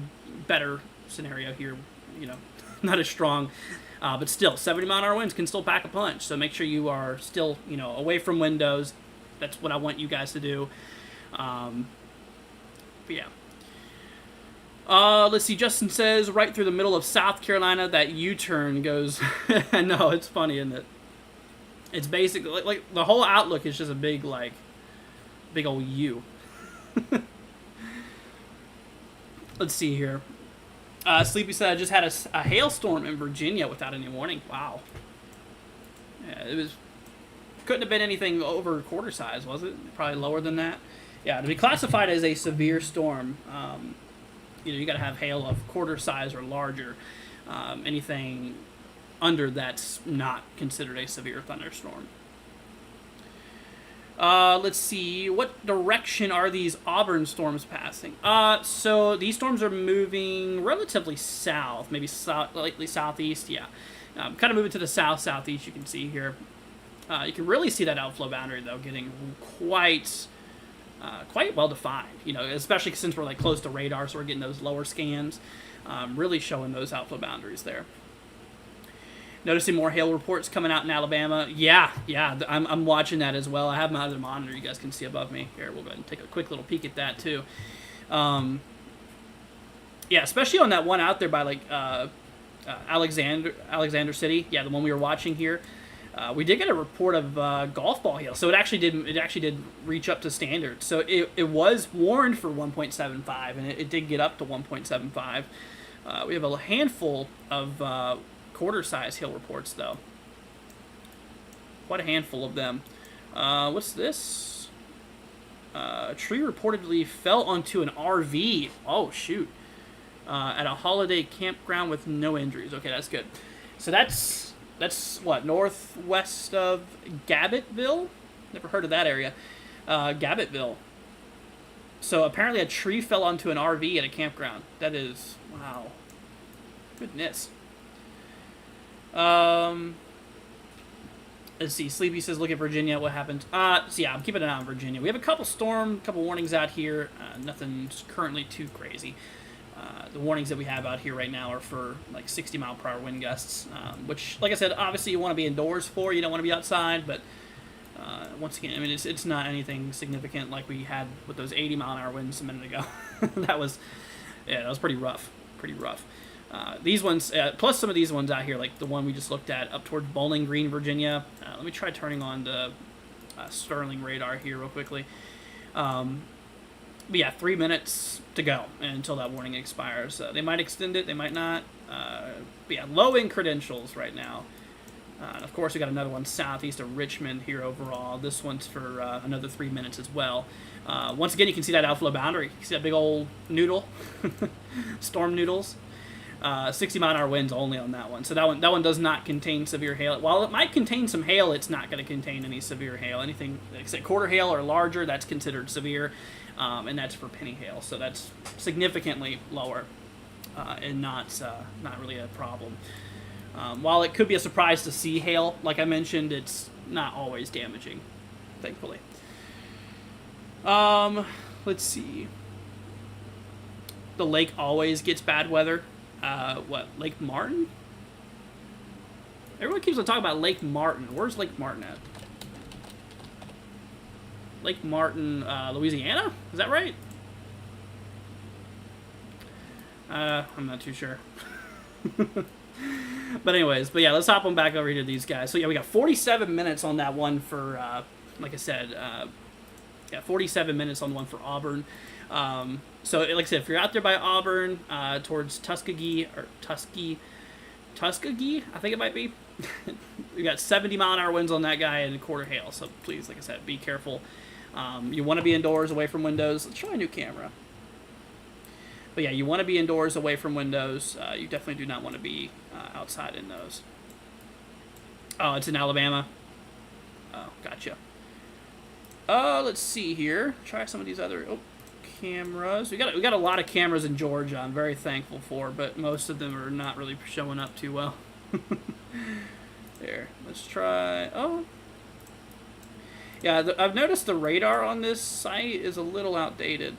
better scenario here. You know, not as strong. But still, 70-mile-an-hour winds can still pack a punch. So make sure you are still, you know, away from windows. That's what I want you guys to do. But yeah. Let's see. Justin says right through the middle of South Carolina, that U-turn goes. I know, it's funny, isn't it? It's basically like the whole outlook is just a big old U. Let's see here. Sleepy said I just had a hailstorm in Virginia without any warning. Wow. Yeah, couldn't have been anything over quarter size, was it? Probably lower than that. Yeah, to be classified as a severe storm, you know, you got to have hail of quarter size or larger. Anything under that's not considered a severe thunderstorm. Let's see. What direction are these Auburn storms passing? So these storms are moving relatively south, maybe slightly southeast. Yeah, kind of moving to the southeast. You can see here. You can really see that outflow boundary though, getting quite well defined. You know, especially since we're like close to radar, so we're getting those lower scans, really showing those outflow boundaries there. Noticing more hail reports coming out in Alabama. Yeah, I'm watching that as well. I have my other monitor you guys can see above me. Here, we'll go ahead and take a quick little peek at that too. Yeah, especially on that one out there by like Alexander City. Yeah, the one we were watching here. We did get a report of golf ball hail, so it actually did reach up to standard. So it was warned for 1.75, and it did get up to 1.75. We have a handful of quarter-size hail reports, though. Quite a handful of them. What's this? A tree reportedly fell onto an RV. Oh, shoot. At a holiday campground with no injuries. Okay, that's good. So that's what, northwest of Gabbettville? Never heard of that area. Gabbettville. So apparently a tree fell onto an RV at a campground. That is, wow. Goodness. Let's see. Sleepy says, look at Virginia. What happened? So yeah, I'm keeping an eye on Virginia. We have a couple warnings out here. Nothing's currently too crazy. The warnings that we have out here right now are for like 60-mile-per-hour wind gusts, which, like I said, obviously you want to be indoors for. You don't want to be outside, but once again, I mean, it's not anything significant like we had with those 80-mile-an-hour winds a minute ago. that was pretty rough. These ones, plus some of these ones out here, like the one we just looked at up towards Bowling Green, Virginia. Let me try turning on the Sterling radar here real quickly. But yeah, 3 minutes to go until that warning expires. They might extend it, they might not. But yeah, low in credentials right now. And of course, we got another one southeast of Richmond here overall. This one's for another 3 minutes as well. Once again, you can see that outflow boundary. You can see that big old noodle, storm noodles. 60-mile-an-hour winds only on that one. So that one does not contain severe hail. While it might contain some hail, it's not going to contain any severe hail. Anything except quarter hail or larger, that's considered severe, and that's for penny hail. So that's significantly lower and not really a problem. While it could be a surprise to see hail, like I mentioned, it's not always damaging, thankfully. Let's see. The lake always gets bad weather. Lake Martin? Everyone keeps on talking about Lake Martin. Where's Lake Martin at? Lake Martin, Louisiana? Is that right? I'm not too sure. But anyways, but yeah, let's hop on back over here to these guys. So yeah, we got 47 minutes on that one for, like I said, yeah, 47 minutes on the one for Auburn. So like I said, if you're out there by Auburn, towards Tuskegee, I think it might be. We got 70-mile-an-hour winds on that guy and a quarter hail. So please, like I said, be careful. You want to be indoors, away from windows. Let's try a new camera. But yeah, you want to be indoors, away from windows. You definitely do not want to be outside in those. Oh, it's in Alabama. Oh, gotcha. Let's see here. Try some of these other cameras. We got a lot of cameras in Georgia. I'm very thankful for, but most of them are not really showing up too well. There. Let's try. Oh. Yeah, I've noticed the radar on this site is a little outdated.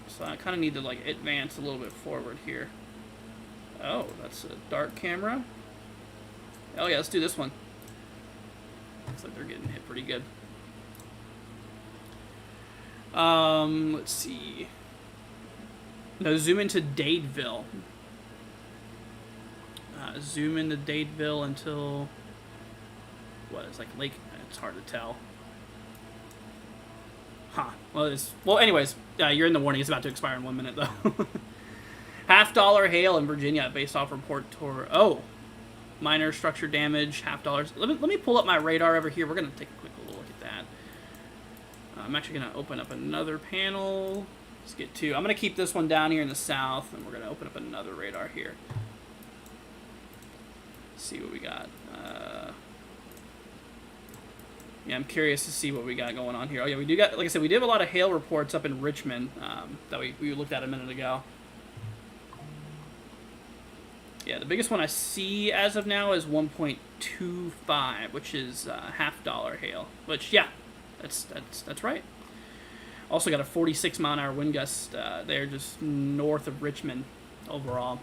So I kind of need to like advance a little bit forward here. Oh, that's a dark camera. Oh yeah, let's do this one. Looks like they're getting hit pretty good. Let's see. No, zoom into Dadeville. Zoom into Dadeville until what? It's like Lake. It's hard to tell. Huh. Well, anyways, you're in the warning. It's about to expire in 1 minute, though. $50 hail in Virginia based off report tour. Oh, minor structure damage, $50. Let me pull up my radar over here. We're going to take a quick little look at that. I'm actually going to open up another panel. Let's get to... I'm going to keep this one down here in the south, and we're going to open up another radar here. Let's see what we got. Yeah, I'm curious to see what we got going on here. Oh, yeah, we do got, like I said, we did have a lot of hail reports up in Richmond that we looked at a minute ago. Yeah, the biggest one I see as of now is 1.25, which is $50 hail. Which, yeah, that's right. Also got a 46-mile-an-hour wind gust there just north of Richmond overall.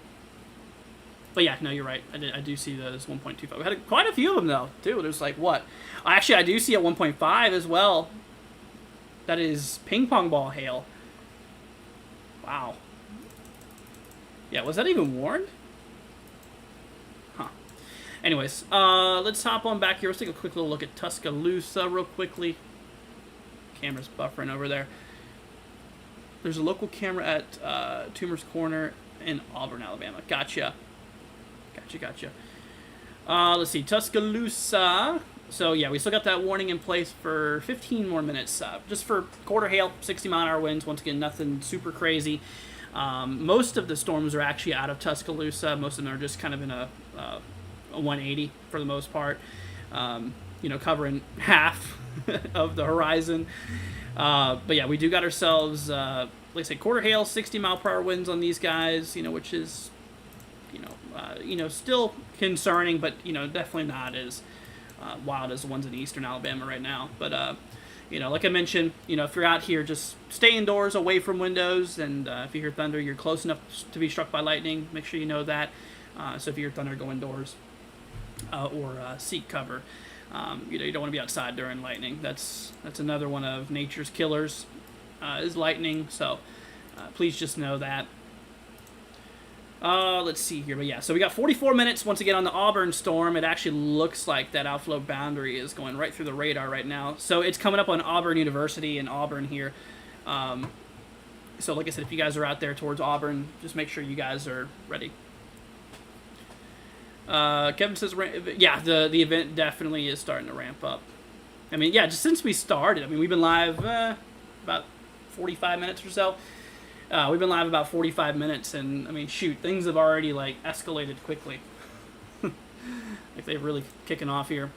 But yeah, no, you're right. I do see those 1.25. We had quite a few of them, though, too. There's like, what? Actually, I do see a 1.5 as well. That is ping pong ball hail. Wow. Yeah, was that even warned? Huh. Anyways, let's hop on back here. Let's take a quick little look at Tuscaloosa real quickly. Camera's buffering over there. There's a local camera at Toomer's Corner in Auburn, Alabama. Gotcha. Gotcha. Let's see, Tuscaloosa. So yeah, we still got that warning in place for 15 more minutes. Just for quarter hail, 60-mile-an-hour winds. Once again, nothing super crazy. Most of the storms are actually out of Tuscaloosa. Most of them are just kind of in a 180 for the most part. You know, covering half of the horizon. But yeah, we do got ourselves, like I say, quarter hail, 60-mile-per-hour winds on these guys. You know, which is, still concerning, but, definitely not as wild as the ones in eastern Alabama right now. But, like I mentioned, if you're out here, just stay indoors, away from windows, and if you hear thunder, you're close enough to be struck by lightning. Make sure you know that. So if you hear thunder, go indoors or seek cover. You don't want to be outside during lightning. That's another one of nature's killers, is lightning. So please just know that. Let's see here, but yeah, so we got 44 minutes once again on the Auburn storm. It actually looks like that outflow boundary is going right through the radar right now. So it's coming up on Auburn University in Auburn here. So like I said, if you guys are out there towards Auburn, just make sure you guys are ready. Kevin says, yeah, the event definitely is starting to ramp up. I mean, yeah, just since we started. I mean, we've been live about 45 minutes or so. We've been live about 45 minutes, and I mean, shoot, things have already like escalated quickly. Like they're really kicking off here.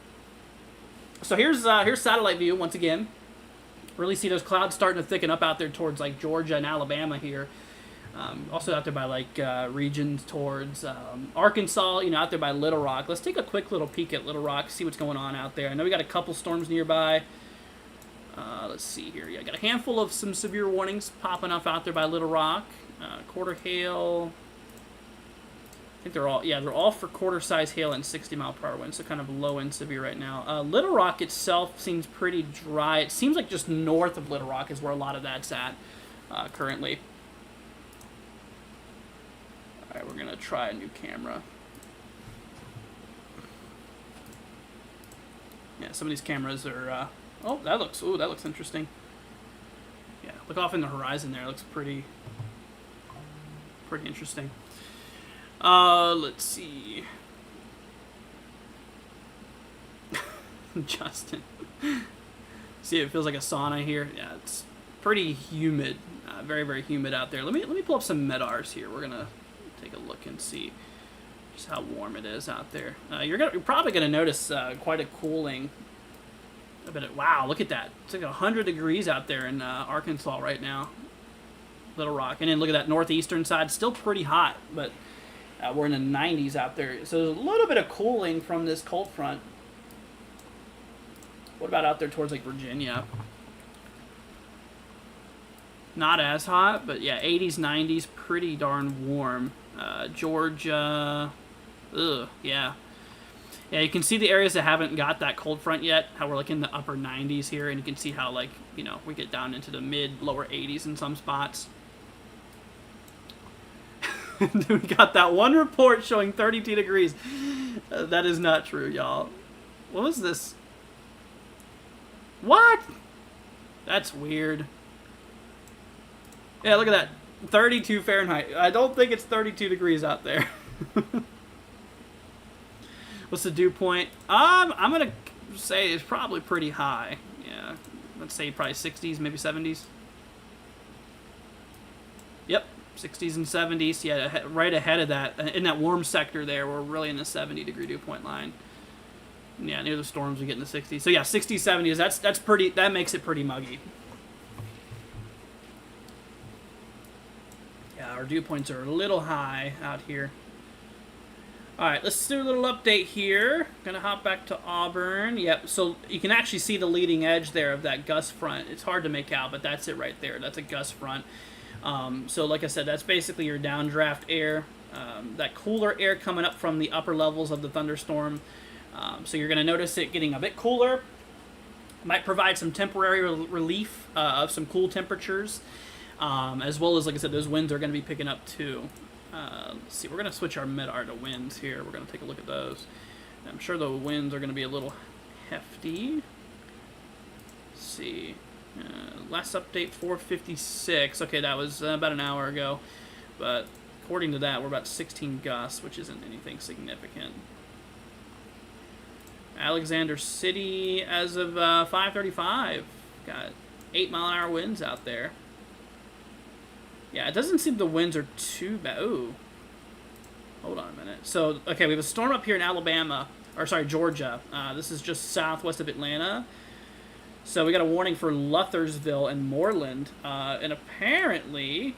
So here's satellite view once again. Really see those clouds starting to thicken up out there towards like Georgia and Alabama here. Also out there by like regions towards Arkansas. Out there by Little Rock. Let's take a quick little peek at Little Rock, see what's going on out there. I know we got a couple storms nearby. Let's see here. Yeah, got a handful of some severe warnings popping up out there by Little Rock. Quarter hail. I think they're all for quarter size hail and 60-mile-per-hour winds, so kind of low and severe right now. Little Rock itself seems pretty dry. It seems like just north of Little Rock is where a lot of that's at currently. All right, we're gonna try a new camera. Yeah, some of these cameras are... oh, that looks interesting. Yeah, look off in the horizon there. It looks pretty interesting. Let's see. Justin. See, it feels like a sauna here. Yeah, it's pretty humid. Very, very humid out there. Let me pull up some MEDARs here. We're gonna take a look and see just how warm it is out there. You're probably gonna notice quite a cooling. Wow, look at that. It's like 100 degrees out there in Arkansas right now. Little Rock. And then look at that northeastern side. Still pretty hot, but we're in the 90s out there. So there's a little bit of cooling from this cold front. What about out there towards like Virginia? Not as hot, but yeah, 80s, 90s, pretty darn warm. Georgia, ugh, yeah. Yeah, you can see the areas that haven't got that cold front yet, how we're like in the upper 90s here, and you can see how, like, you know, we get down into the lower 80s in some spots. We got that one report showing 32 degrees. That is not true, y'all. What was this? What? That's weird. Yeah, look at that. 32 Fahrenheit. I don't think it's 32 degrees out there. What's the dew point? I'm going to say it's probably pretty high. Yeah, let's say probably 60s, maybe 70s. Yep, 60s and 70s. Yeah, right ahead of that. In that warm sector there, we're really in the 70-degree dew point line. Yeah, near the storms we get in the 60s. So yeah, 60s, 70s. That's pretty. That makes it pretty muggy. Yeah, our dew points are a little high out here. All right, let's do a little update here. Gonna hop back to Auburn. Yep, so you can actually see the leading edge there of that gust front. It's hard to make out, but that's it right there. That's a gust front. So like I said, that's basically your downdraft air. That cooler air coming up from the upper levels of the thunderstorm. So you're gonna notice it getting a bit cooler. Might provide some temporary relief of some cool temperatures. As well as, like I said, those winds are gonna be picking up too. Let's see, we're going to switch our MEDAR to winds here. We're going to take a look at those. I'm sure the winds are going to be a little hefty. Let's see. Last update, 456. Okay, that was about an hour ago. But according to that, we're about 16 gusts, which isn't anything significant. Alexander City, as of 5:35, got 8-mile-an-hour winds out there. Yeah, it doesn't seem the winds are too bad. Ooh. Hold on a minute. So, okay, we have a storm up here in Alabama, or sorry, Georgia. This is just southwest of Atlanta. So we got a warning for Luthersville and Moreland. And apparently,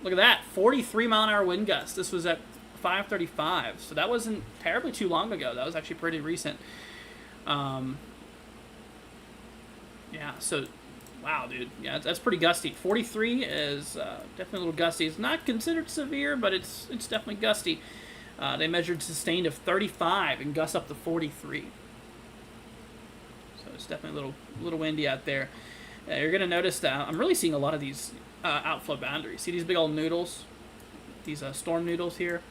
look at that, 43-mile-an-hour wind gust. This was at 5:35. So that wasn't terribly too long ago. That was actually pretty recent. Yeah, so... Wow, dude. Yeah, that's pretty gusty. 43 is definitely a little gusty. It's not considered severe, but it's definitely gusty. They measured sustained of 35 and gusts up to 43. So it's definitely a little windy out there. You're going to notice that I'm really seeing a lot of these outflow boundaries. See these big old noodles? These storm noodles here?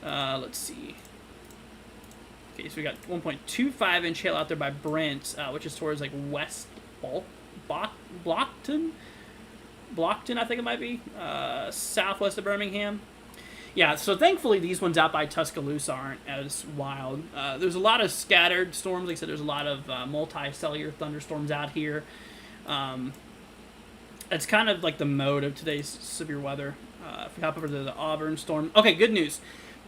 Let's see. Okay, so we got 1.25-inch hail out there by Brent, which is towards like West Blockton, I think it might be, southwest of Birmingham. Yeah, so thankfully these ones out by Tuscaloosa aren't as wild. There's a lot of scattered storms. Like I said, there's a lot of multi-cellular thunderstorms out here. It's kind of like the mode of today's severe weather. If we hop over to the Auburn storm. Okay, good news.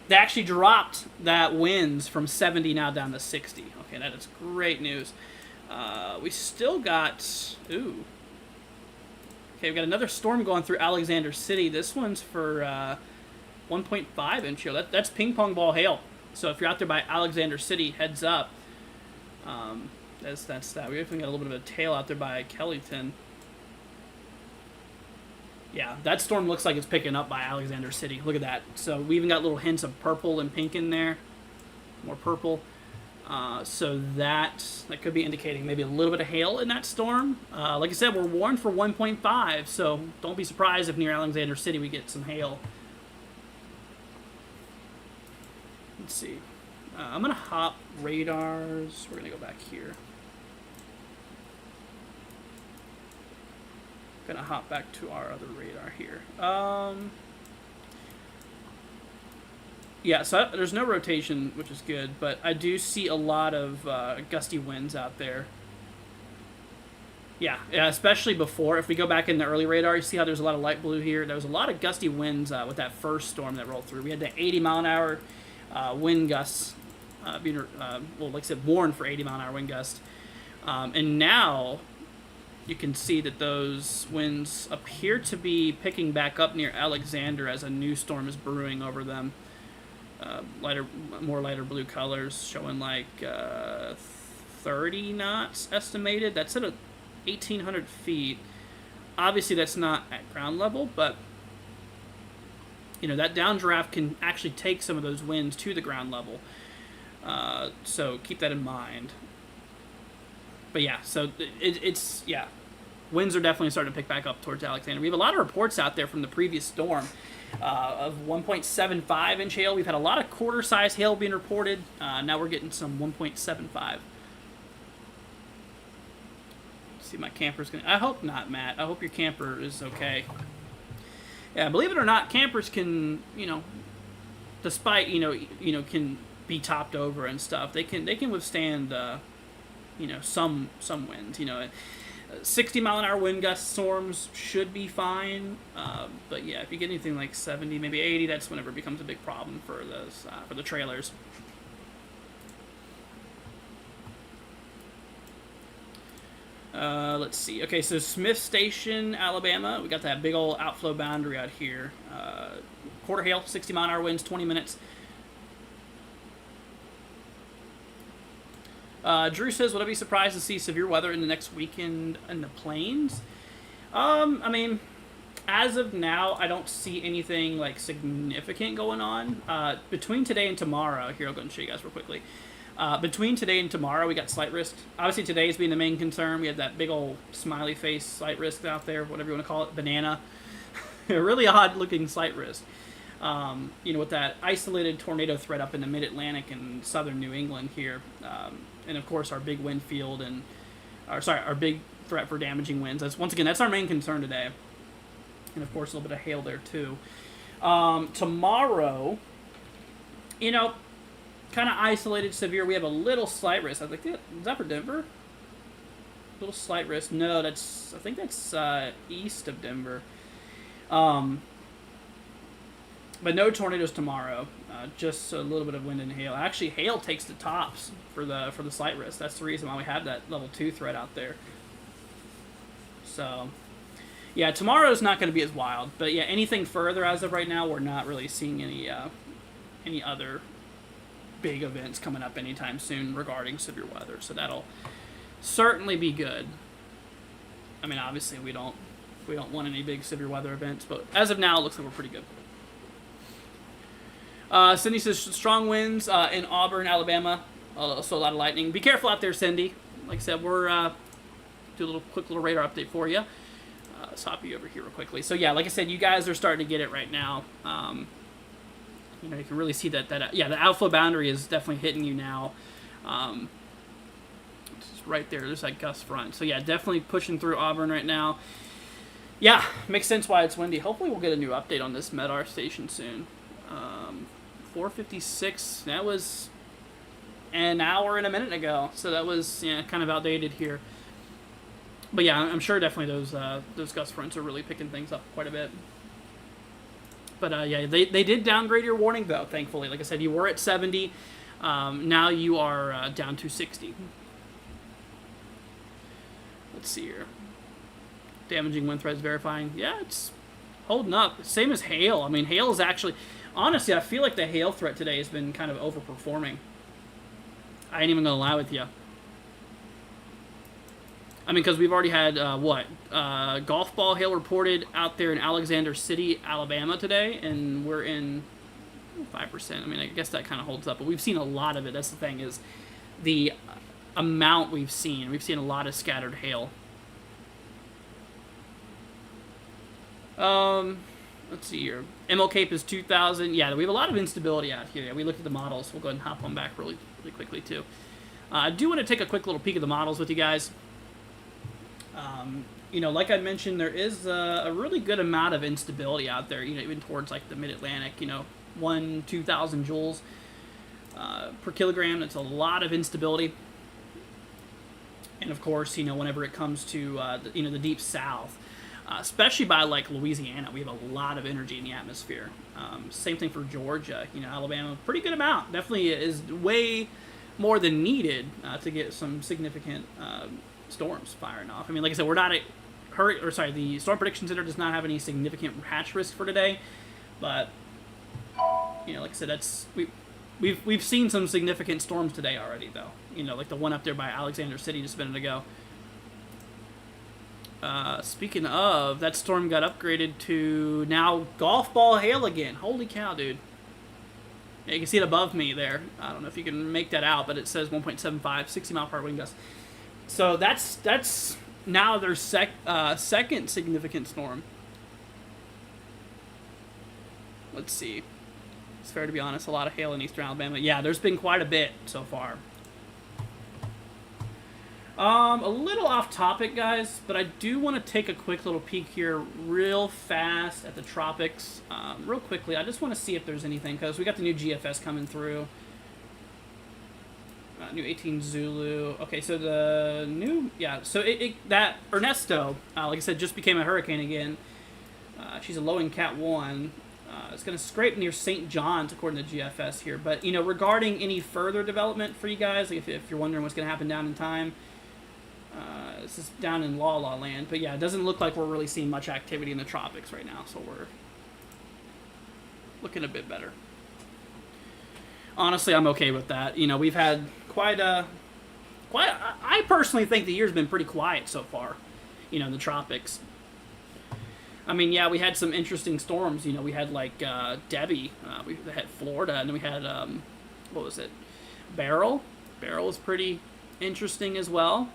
They actually dropped that winds from 70 now down to 60. Okay, that is great news. We still got... Ooh. Okay, we've got another storm going through Alexander City. This one's for 1.5-inch hail. That's ping-pong ball hail. So if you're out there by Alexander City, heads up. That's that. We definitely got a little bit of a tail out there by Kellyton. Yeah, that storm looks like it's picking up by Alexander City. Look at that. So we even got little hints of purple and pink in there. More purple. So that could be indicating maybe a little bit of hail in that storm. Like I said, we're warned for 1.5, so don't be surprised if near Alexander City we get some hail. Let's see. I'm going to hop radars. We're going to go back here. Going to hop back to our other radar here. Yeah, so there's no rotation, which is good, but I do see a lot of gusty winds out there. Yeah, especially before. If we go back in the early radar, you see how there's a lot of light blue here. There was a lot of gusty winds with that first storm that rolled through. We had the 80-mile-an-hour wind gusts, being, well, like I said, warned for 80-mile-an-hour wind gusts. And now you can see that those winds appear to be picking back up near Alexander as a new storm is brewing over them. More lighter blue colors, showing like 30 knots estimated. That's at 1,800 feet. Obviously, that's not at ground level, but you know that downdraft can actually take some of those winds to the ground level. So keep that in mind. But yeah, so it's winds are definitely starting to pick back up towards Alexander. We have a lot of reports out there from the previous storm of 1.75 inch hail. We've had a lot of quarter-size hail being reported. Now we're getting some 1.75. See, my camper's gonna. I hope not, Matt. I hope your camper is okay. Yeah, believe it or not, campers can, despite can be topped over and stuff. They can withstand, some winds. 60-mile-an-hour wind gust storms should be fine. But yeah, if you get anything like 70, maybe 80, that's whenever it becomes a big problem for those for the trailers. Let's see. Okay, so Smith Station, Alabama. We got that big old outflow boundary out here. Quarter hail, 60-mile-an-hour winds, 20 minutes. Drew says, would I be surprised to see severe weather in the next weekend in the plains? I mean, as of now, I don't see anything like significant going on. Between today and tomorrow, here I'll go and show you guys real quickly. Between today and tomorrow, we got slight risk. Obviously, today's being the main concern. We have that big old smiley face slight risk out there, whatever you want to call it, banana. A really odd-looking slight risk. With that isolated tornado threat up in the mid-Atlantic and southern New England here. And, of course, our big wind field our big threat for damaging winds. That's our main concern today. And, of course, a little bit of hail there, too. Tomorrow, kind of isolated severe. We have a little slight risk. I was like, is that for Denver? Little slight risk. No, I think that's east of Denver. But no tornadoes tomorrow. Just a little bit of wind and hail. Actually, hail takes the tops for the slight risk. That's the reason why we have that level 2 threat out there. So, yeah, tomorrow's not going to be as wild. But yeah, anything further as of right now, we're not really seeing any other big events coming up anytime soon regarding severe weather, so that'll certainly be good. I mean, obviously we don't want any big severe weather events, but as of now, it looks like we're pretty good. Cindy says strong winds in Auburn, Alabama. Also a lot of lightning. Be careful out there, Cindy. Like I said, we're do a quick little radar update for you. Let's hop you over here real quickly. So yeah, like I said, you guys are starting to get it right now. You can really see that the outflow boundary is definitely hitting you now. It's right there. There's that gust front. So, yeah, definitely pushing through Auburn right now. Yeah, makes sense why it's windy. Hopefully we'll get a new update on this MEDAR station soon. 4:56. That was an hour and a minute ago. So that was kind of outdated here. But, yeah, I'm sure definitely those gust fronts are really picking things up quite a bit. But, they did downgrade your warning, though, thankfully. Like I said, you were at 70. Now you are down to 60. Let's see here. Damaging wind threats verifying. Yeah, it's holding up. Same as hail. I mean, hail is actually... Honestly, I feel like the hail threat today has been kind of overperforming. I ain't even going to lie with you. I mean, because we've already had, golf ball hail reported out there in Alexander City, Alabama today, and we're in 5%. I mean, I guess that kind of holds up, but we've seen a lot of it. That's the thing, is the amount we've seen. We've seen a lot of scattered hail. Let's see here. ML Cape is 2,000. Yeah, we have a lot of instability out here. Yeah, we looked at the models. We'll go ahead and hop on back really quickly, too. I do want to take a quick little peek at the models with you guys. You know, like I mentioned, there is a really good amount of instability out there, you know, even towards, like, the mid-Atlantic, you know, 2,000 joules per kilogram. That's a lot of instability. And, of course, you know, whenever it comes to, the deep south, especially by, like, Louisiana, we have a lot of energy in the atmosphere. Same thing for Georgia, you know, Alabama, pretty good amount. Definitely is way more than needed to get some significant storms firing off. I mean, like I said, we're not the Storm Prediction Center does not have any significant hatch risk for today, but, you know, like I said, we've seen some significant storms today already, though. You know, like the one up there by Alexander City just a minute ago. Speaking of, that storm got upgraded to now golf ball hail again. Holy cow, dude. Yeah, you can see it above me there. I don't know if you can make that out, but it says 1.75, 60 mile per hour wind gust. So that's now their second significant storm. Let's see. It's fair to be honest, a lot of hail in eastern Alabama. Yeah, there's been quite a bit so far. A little off topic, guys, but I do want to take a quick little peek here real fast at the tropics. Real quickly, I just want to see if there's anything, because we got the new GFS coming through. New 18 Zulu. Okay, so the new, yeah, so that Ernesto, like I said, just became a hurricane again. She's a low in Cat 1. It's going to scrape near St. John's, according to GFS here. But, you know, regarding any further development for you guys, like if you're wondering what's going to happen down in time, this is down in La La Land. But, yeah, it doesn't look like we're really seeing much activity in the tropics right now. So we're looking a bit better. Honestly, I'm okay with that. You know, we've had I personally think the year's been pretty quiet so far, you know, in the tropics. I mean, yeah, we had some interesting storms. You know, we had, like, Debbie. We had Florida, and then we had, what was it? Beryl. Beryl was pretty interesting as well.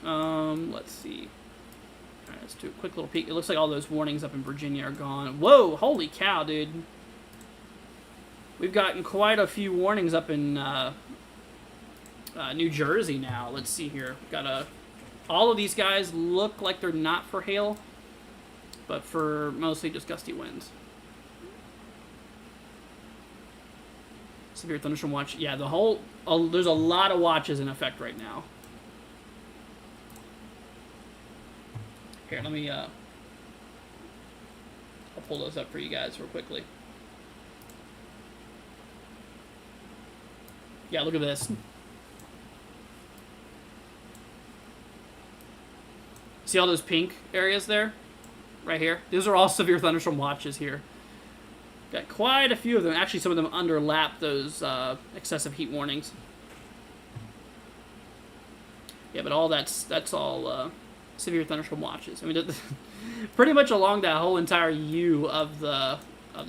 Let's see. All right, let's do a quick little peek. It looks like all those warnings up in Virginia are gone. Whoa, holy cow, dude. We've gotten quite a few warnings up in New Jersey now. Let's see here. All of these guys look like they're not for hail, but for mostly just gusty winds. Severe thunderstorm watch. Yeah, there's a lot of watches in effect right now. Here, let me, I'll pull those up for you guys real quickly. Yeah, look at this. See all those pink areas there? Right here? Those are all severe thunderstorm watches here. Got quite a few of them. Actually, some of them underlap those excessive heat warnings. Yeah, but all that's all severe thunderstorm watches. I mean, pretty much along that whole entire U of the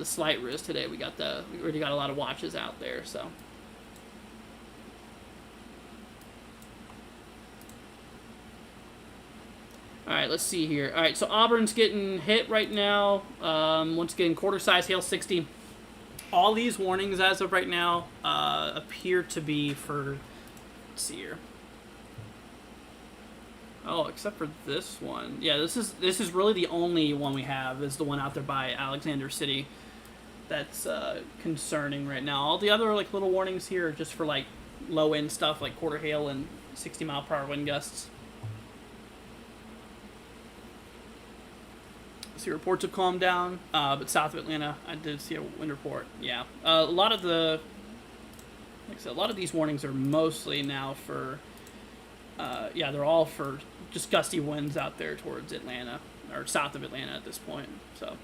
slight risk today, we already got a lot of watches out there. So. Alright, let's see here. Alright, so Auburn's getting hit right now. Once again, quarter-size hail 60. All these warnings as of right now appear to be for... Let's see here. Oh, except for this one. Yeah, this is really the only one we have, is the one out there by Alexander City. That's concerning right now. All the other like little warnings here are just for like low-end stuff, like quarter hail and 60-mile-per-hour wind gusts. See, reports have calmed down, but south of Atlanta, I did see a wind report. Yeah, a lot of these warnings are mostly now for, yeah, they're all for just gusty winds out there towards Atlanta, or south of Atlanta at this point. So,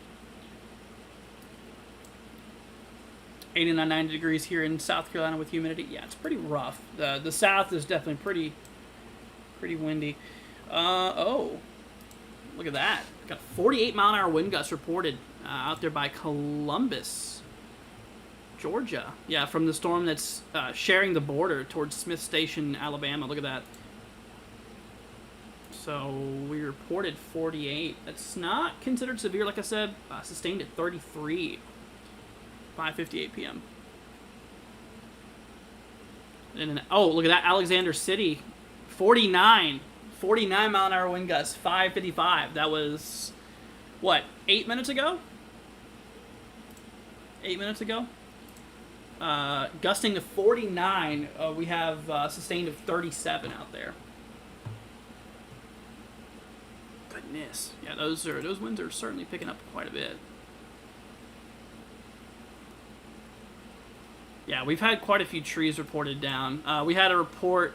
89, 90 degrees here in South Carolina with humidity. Yeah, it's pretty rough. The south is definitely pretty windy. Oh, look at that. Got 48-mile-an-hour wind gusts reported out there by Columbus, Georgia. Yeah, from the storm that's sharing the border towards Smith Station, Alabama. Look at that. So we reported 48. That's not considered severe, like I said. Sustained at 33. 5:58 p.m. And then, oh, look at that, Alexander City, 49 mile an hour wind gust, 5:55. That was what, 8 minutes ago? 8 minutes ago. Gusting to 49. We have sustained of 37 out there. Goodness, yeah, those winds are certainly picking up quite a bit. Yeah, we've had quite a few trees reported down. We had a report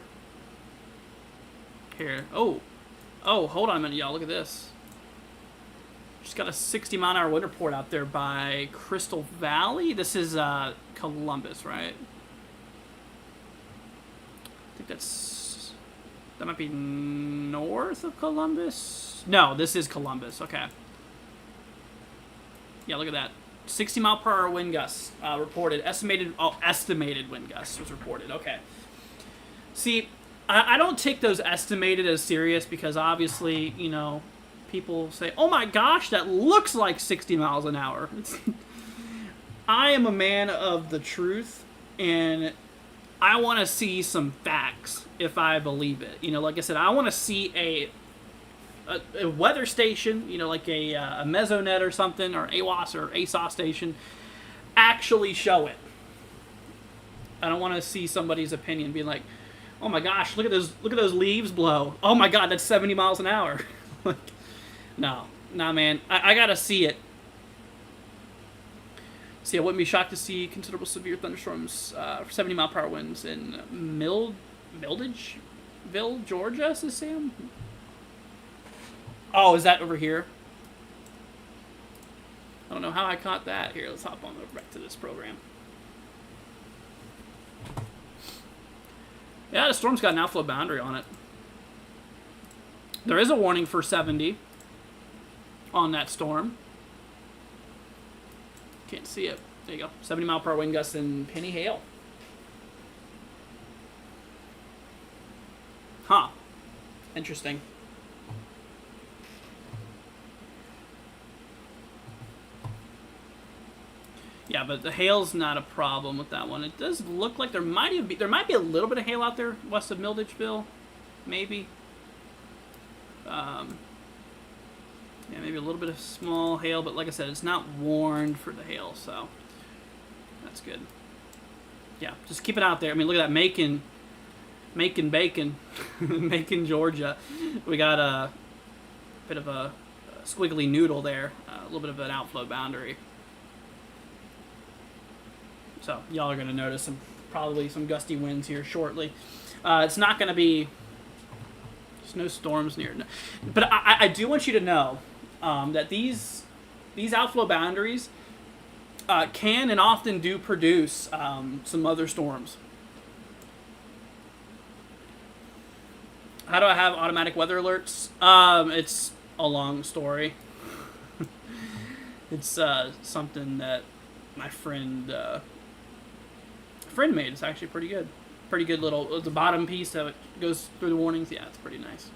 here. Oh, hold on a minute, y'all. Look at this. Just got a 60 mile an hour wind report out there by Crystal Valley. This is Columbus, right? I think that might be north of Columbus. No, this is Columbus. Okay. Yeah, look at that. 60 mile per hour wind gusts reported. Estimated wind gusts was reported. Okay. See, I don't take those estimated as serious because obviously, you know, people say, oh my gosh, that looks like 60 miles an hour. I am a man of the truth, and I want to see some facts if I believe it. You know, like I said, I want to see a weather station, you know, like a Mesonet or something, or AWOS or ASOS station, actually show it. I don't want to see somebody's opinion being like, oh my gosh, look at those leaves blow. Oh my god, that's 70 miles an hour. Like, no, man, I gotta see it. See, I wouldn't be shocked to see considerable severe thunderstorms for 70 mile per hour winds in Mildageville, Georgia, says Sam. Oh, is that over here? I don't know how I caught that. Here, let's hop on back to this program. Yeah, the storm's got an outflow boundary on it. There is a warning for 70 on that storm. Can't see it. There you go. 70 mile per hour wind gusts in Penny Hail. Huh. Interesting. Yeah, but the hail's not a problem with that one. It does look like there might be a little bit of hail out there west of Mildageville, maybe. Yeah, maybe a little bit of small hail, but like I said, it's not warned for the hail, so that's good. Yeah, just keep it out there. I mean, look at that, Macon, Bacon, Macon, Georgia. We got a bit of a squiggly noodle there, a little bit of an outflow boundary. So y'all are going to notice probably some gusty winds here shortly. It's not going to be, there's no storms near. But I do want you to know that these outflow boundaries can and often do produce some other storms. How do I have automatic weather alerts? It's a long story. It's something that my friend made. It's actually pretty good. Pretty good little, the bottom piece that it goes through the warnings. Yeah, it's pretty nice.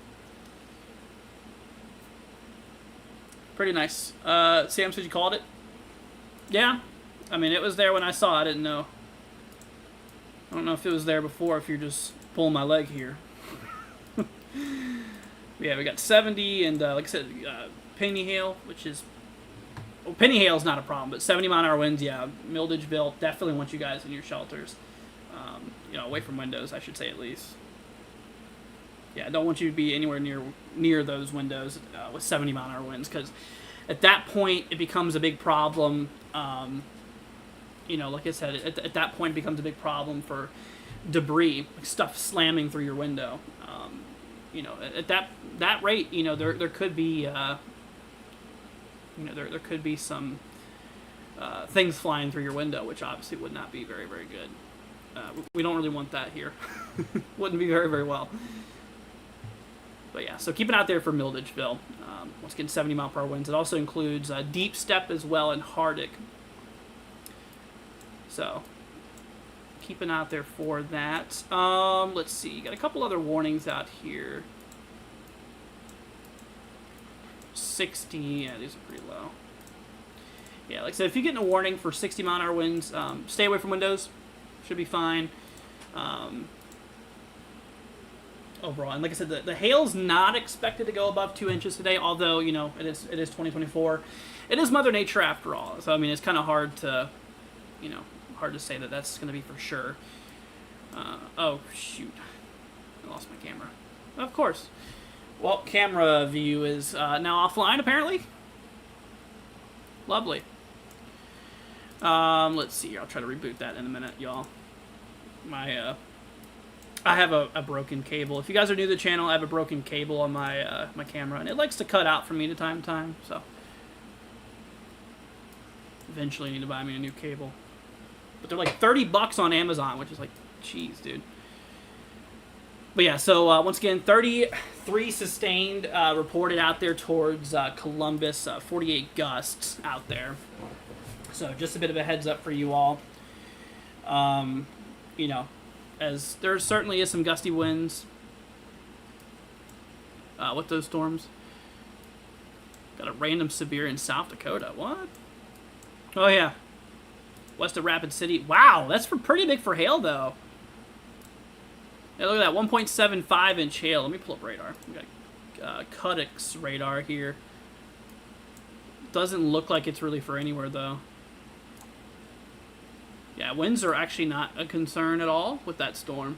Pretty nice. Sam said you called it? Yeah. I mean, it was there when I saw it. I didn't know. I don't know if it was there before, if you're just pulling my leg here. Yeah, we got 70 and, like I said, Penny Hail, which is... Well, Penny Hail is not a problem, but 70 mile an hour winds, yeah. Mildageville, definitely want you guys in your shelters. You know, away from windows, I should say at least. Yeah, I don't want you to be anywhere near those windows with 70 mile an hour winds, because at that point it becomes a big problem. You know, like I said, at that point it becomes a big problem for debris, stuff slamming through your window. You know, at that rate, you know, there could be, you know, there could be some things flying through your window, which obviously would not be very, very good. We don't really want that here. Wouldn't be very, very well. But yeah, so keep it out there for Mildageville. Once again, 70 mile per hour winds. It also includes Deep Step as well and Hardick. So keep an eye out there for that. Let's see. Got a couple other warnings out here. 60. Yeah, these are pretty low. Yeah, like I said, if you get a warning for 60-mile-an-hour winds, stay away from windows. Should be fine. Overall, and like I said, the hail's not expected to go above 2 inches today. Although, you know, it is 2024. It is Mother Nature after all. So I mean, it's kind of hard to, you know, hard to say that that's going to be for sure. Oh shoot, I lost my camera. Of course. Well, camera view is now offline apparently. Lovely. Let's see here. I'll try to reboot that in a minute, y'all. I have a broken cable. If you guys are new to the channel, I have a broken cable on my my camera, and it likes to cut out from me to time to time. So eventually, I need to buy me a new cable. But they're like $30 on Amazon, which is like, jeez, dude. But yeah, so once again, 33 sustained reported out there towards Columbus, 48 gusts out there. So just a bit of a heads up for you all. You know, as there certainly is some gusty winds with those storms. Got a random severe in South Dakota. What? Oh yeah, west of Rapid City. Wow, that's pretty big for hail though. Yeah, look at that, 1.75 inch hail. Let me pull up radar. We got Cudix radar here. Doesn't look like it's really for anywhere though. Yeah, winds are actually not a concern at all with that storm.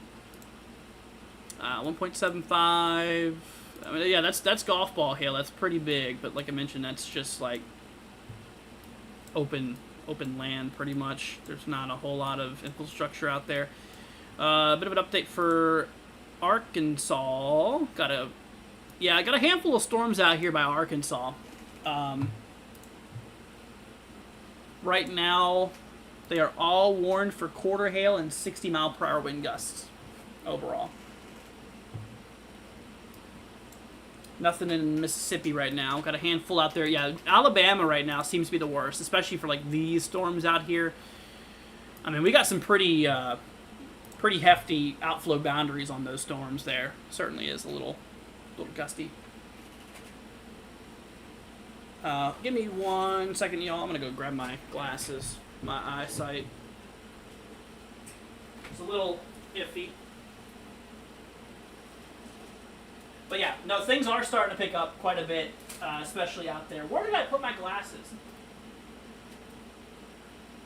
1.75. I mean, yeah, that's golf ball hail. That's pretty big, but like I mentioned, that's just like open land pretty much. There's not a whole lot of infrastructure out there. A bit of an update for Arkansas. I got a handful of storms out here by Arkansas. Right now, they are all warned for quarter hail and 60-mile-per-hour wind gusts overall. Nothing in Mississippi right now. Got a handful out there. Yeah, Alabama right now seems to be the worst, especially for like these storms out here. I mean, we got some pretty hefty outflow boundaries on those storms there. Certainly is a little gusty. Give me 1 second, y'all. I'm gonna go grab my glasses. My eyesight. It's a little iffy. But yeah, no, things are starting to pick up quite a bit, especially out there. Where did I put my glasses?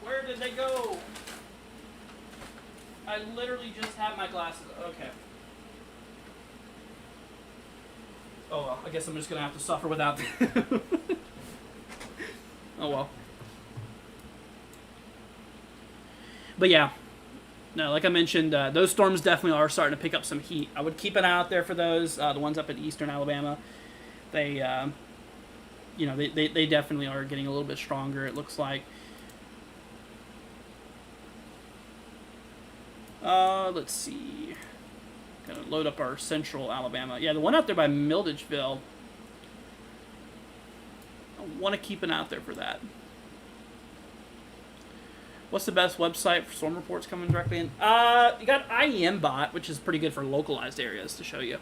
Where did they go? I literally just have my glasses. Okay. Oh well, I guess I'm just going to have to suffer without them. Oh well. But yeah, no, like I mentioned, those storms definitely are starting to pick up some heat. I would keep an eye out there for those, the ones up in eastern Alabama. They, you know, they definitely are getting a little bit stronger, it looks like. Let's see. Gonna load up our central Alabama. Yeah, the one out there by Mildageville. I want to keep an eye out there for that. What's the best website for storm reports coming directly in? You got IEM Bot, which is pretty good for localized areas to show you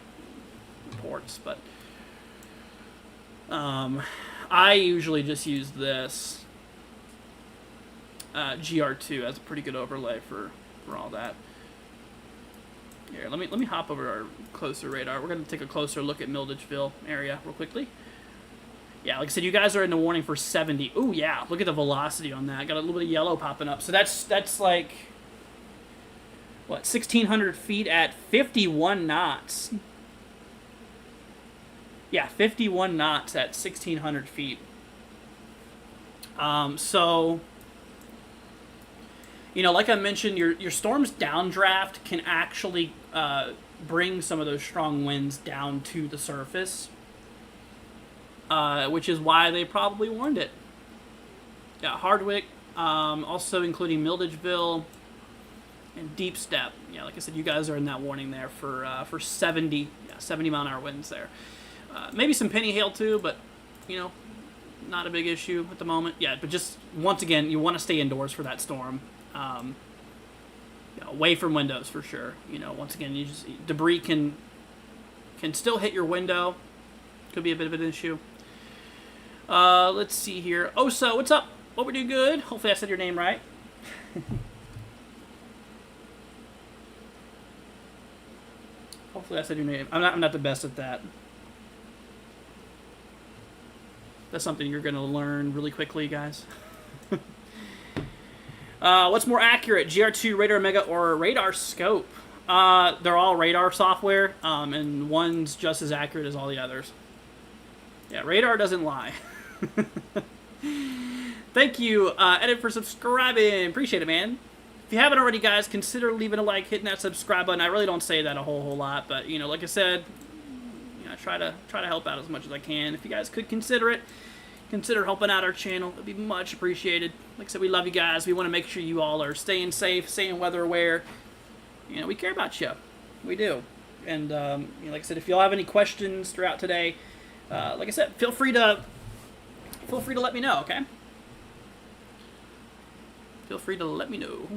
reports, but I usually just use this. GR2 has a pretty good overlay for all that. Here, let me hop over to our closer radar. We're going to take a closer look at Mildageville area real quickly. Yeah, like I said, you guys are in the warning for 70. Ooh, yeah, look at the velocity on that. Got a little bit of yellow popping up. So that's like, what, 1,600 feet at 51 knots. Yeah, 51 knots at 1,600 feet. So, you know, like I mentioned, your storm's downdraft can actually bring some of those strong winds down to the surface. Which is why they probably warned it. Yeah, Hardwick, also including Mildageville and Deep Step. Yeah, like I said, you guys are in that warning there for 70 mile-an-hour winds there. Maybe some penny hail too, but you know, not a big issue at the moment. Yeah, but just once again, you want to stay indoors for that storm. You know, away from windows for sure. You know, once again, debris can still hit your window. Could be a bit of an issue. Let's see here. Osa, what's up? Hope we're doing good. Hopefully I said your name right. Hopefully I said your name. I'm not the best at that. That's something you're going to learn really quickly, guys. What's more accurate, GR2, Radar Omega, or Radar Scope? They're all radar software, and one's just as accurate as all the others. Yeah, radar doesn't lie. Thank you, Edit, for subscribing. Appreciate it, man. If you haven't already, guys, consider leaving a like, hitting that subscribe button. I really don't say that a whole lot, but, you know, like I said, you know, I try to help out as much as I can. If you guys could consider it, consider helping out our channel. It'd be much appreciated. Like I said, we love you guys. We want to make sure you all are staying safe, staying weather aware. You know, we care about you. We do. And, you know, like I said, if y'all have any questions throughout today, like I said, feel free to let me know, okay? Feel free to let me know.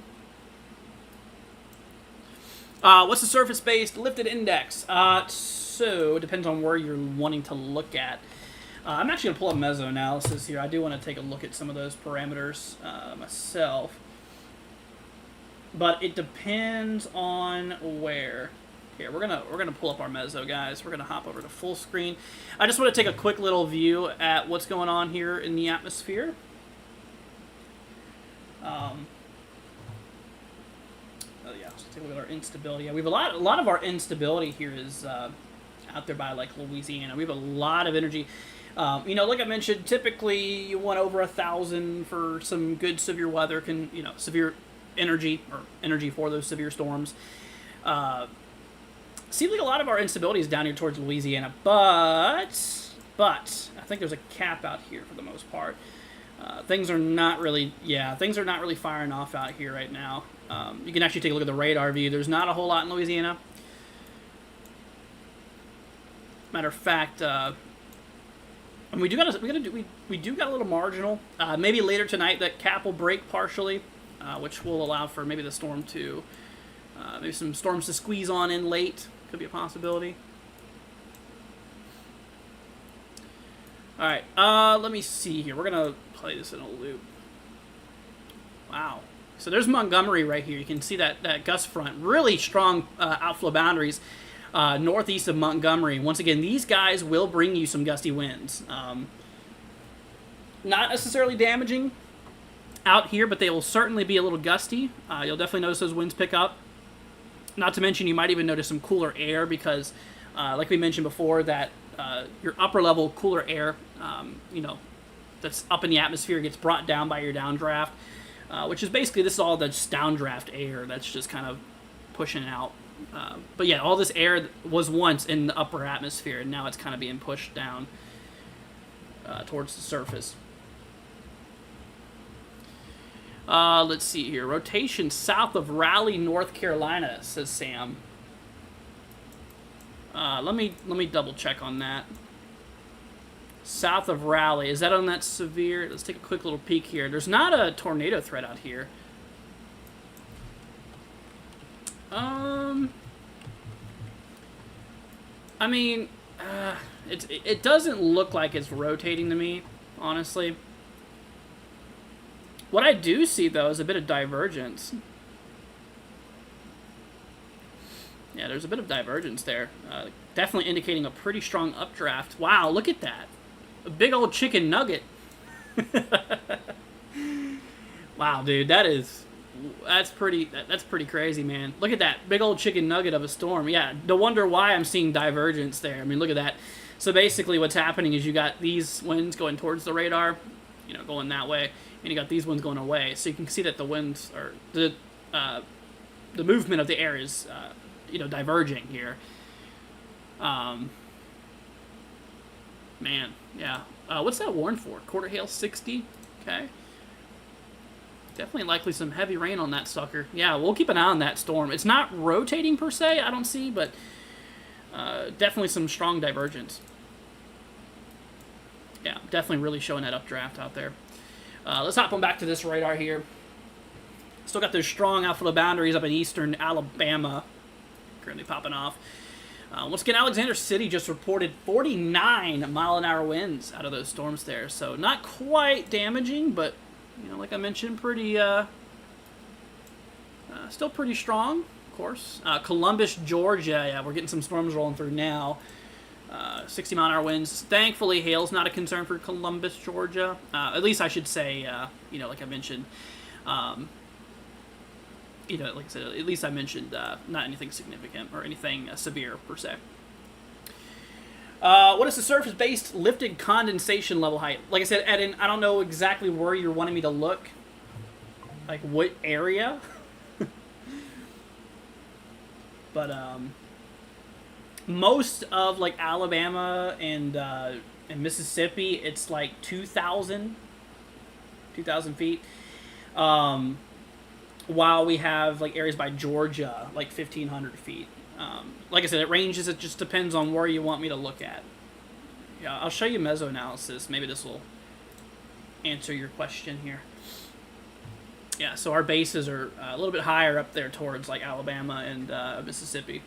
What's the surface-based lifted index? So, it depends on where you're wanting to look at. I'm actually going to pull up meso-analysis here. I do want to take a look at some of those parameters myself. But it depends on where. Here, we're gonna pull up our meso, guys. We're gonna hop over to full screen. I just want to take a quick little view at what's going on here in the atmosphere. Oh yeah, let's take a look at our instability. Yeah, we have a lot of our instability here is out there by like Louisiana. We have a lot of energy. You know, like I mentioned, typically you want over 1,000 for some good severe weather. Severe energy for those severe storms. Seems like a lot of our instability is down here towards Louisiana, but I think there's a cap out here for the most part. Things are not really firing off out here right now. You can actually take a look at the radar view. There's not a whole lot in Louisiana. Matter of fact, and we do got a little marginal. Maybe later tonight that cap will break partially, which will allow for maybe the storm to, maybe some storms to squeeze on in late. Could be a possibility. All right, let me see here. We're gonna play this in a loop. Wow. So there's Montgomery right here. You can see that gust front, really strong outflow boundaries northeast of Montgomery. Once again, these guys will bring you some gusty winds. Not necessarily damaging out here, but they will certainly be a little gusty. You'll definitely notice those winds pick up. Not to mention, you might even notice some cooler air because, like we mentioned before, that your upper level cooler air, you know, that's up in the atmosphere gets brought down by your downdraft, which is basically, this is all the downdraft air that's just kind of pushing out. But yeah, all this air was once in the upper atmosphere, and now it's kind of being pushed down towards the surface. Let's see here. Rotation south of Raleigh, North Carolina, says Sam. Let me double check on that. South of Raleigh. Is that on that severe? Let's take a quick little peek here. There's not a tornado threat out here. I mean, it doesn't look like it's rotating to me, honestly. What I do see, though, is a bit of divergence. Yeah, there's a bit of divergence there. Definitely indicating a pretty strong updraft. Wow, look at that. A big old chicken nugget. Wow, dude, that's pretty crazy, man. Look at that big old chicken nugget of a storm. Yeah, no wonder why I'm seeing divergence there. I mean, look at that. So basically what's happening is you got these winds going towards the radar, you know, going that way, and you got these winds going away. So you can see that the winds are the movement of the air is you know, diverging here. Man, yeah. What's that warn for? Quarter hail 60. Okay. Definitely likely some heavy rain on that sucker. Yeah, we'll keep an eye on that storm. It's not rotating per se, I don't see, but definitely some strong divergence. Yeah, definitely really showing that updraft out there. Let's hop on back to this radar here. Still got those strong outflow boundaries up in eastern Alabama. Currently popping off. Once again, Alexander City just reported 49-mile-an-hour winds out of those storms there. So not quite damaging, but, like I mentioned, pretty, still pretty strong, of course. Columbus, Georgia, yeah, we're getting some storms rolling through now. 60-mile-an-hour winds. Thankfully, hail's not a concern for Columbus, Georgia. At least I should say, like I mentioned, like I said, at least I mentioned not anything significant or anything severe, per se. What is the surface-based lifted condensation level height? Like I said, Eden, I don't know exactly where you're wanting me to look. Like, what area? But, most of, like, Alabama and Mississippi, it's, like, 2,000 feet. While we have, like, areas by Georgia, like, 1,500 feet. Like I said, it ranges. It just depends on where you want me to look at. Yeah, I'll show you mesoanalysis. Maybe this will answer your question here. Yeah, so our bases are a little bit higher up there towards, like, Alabama and Mississippi.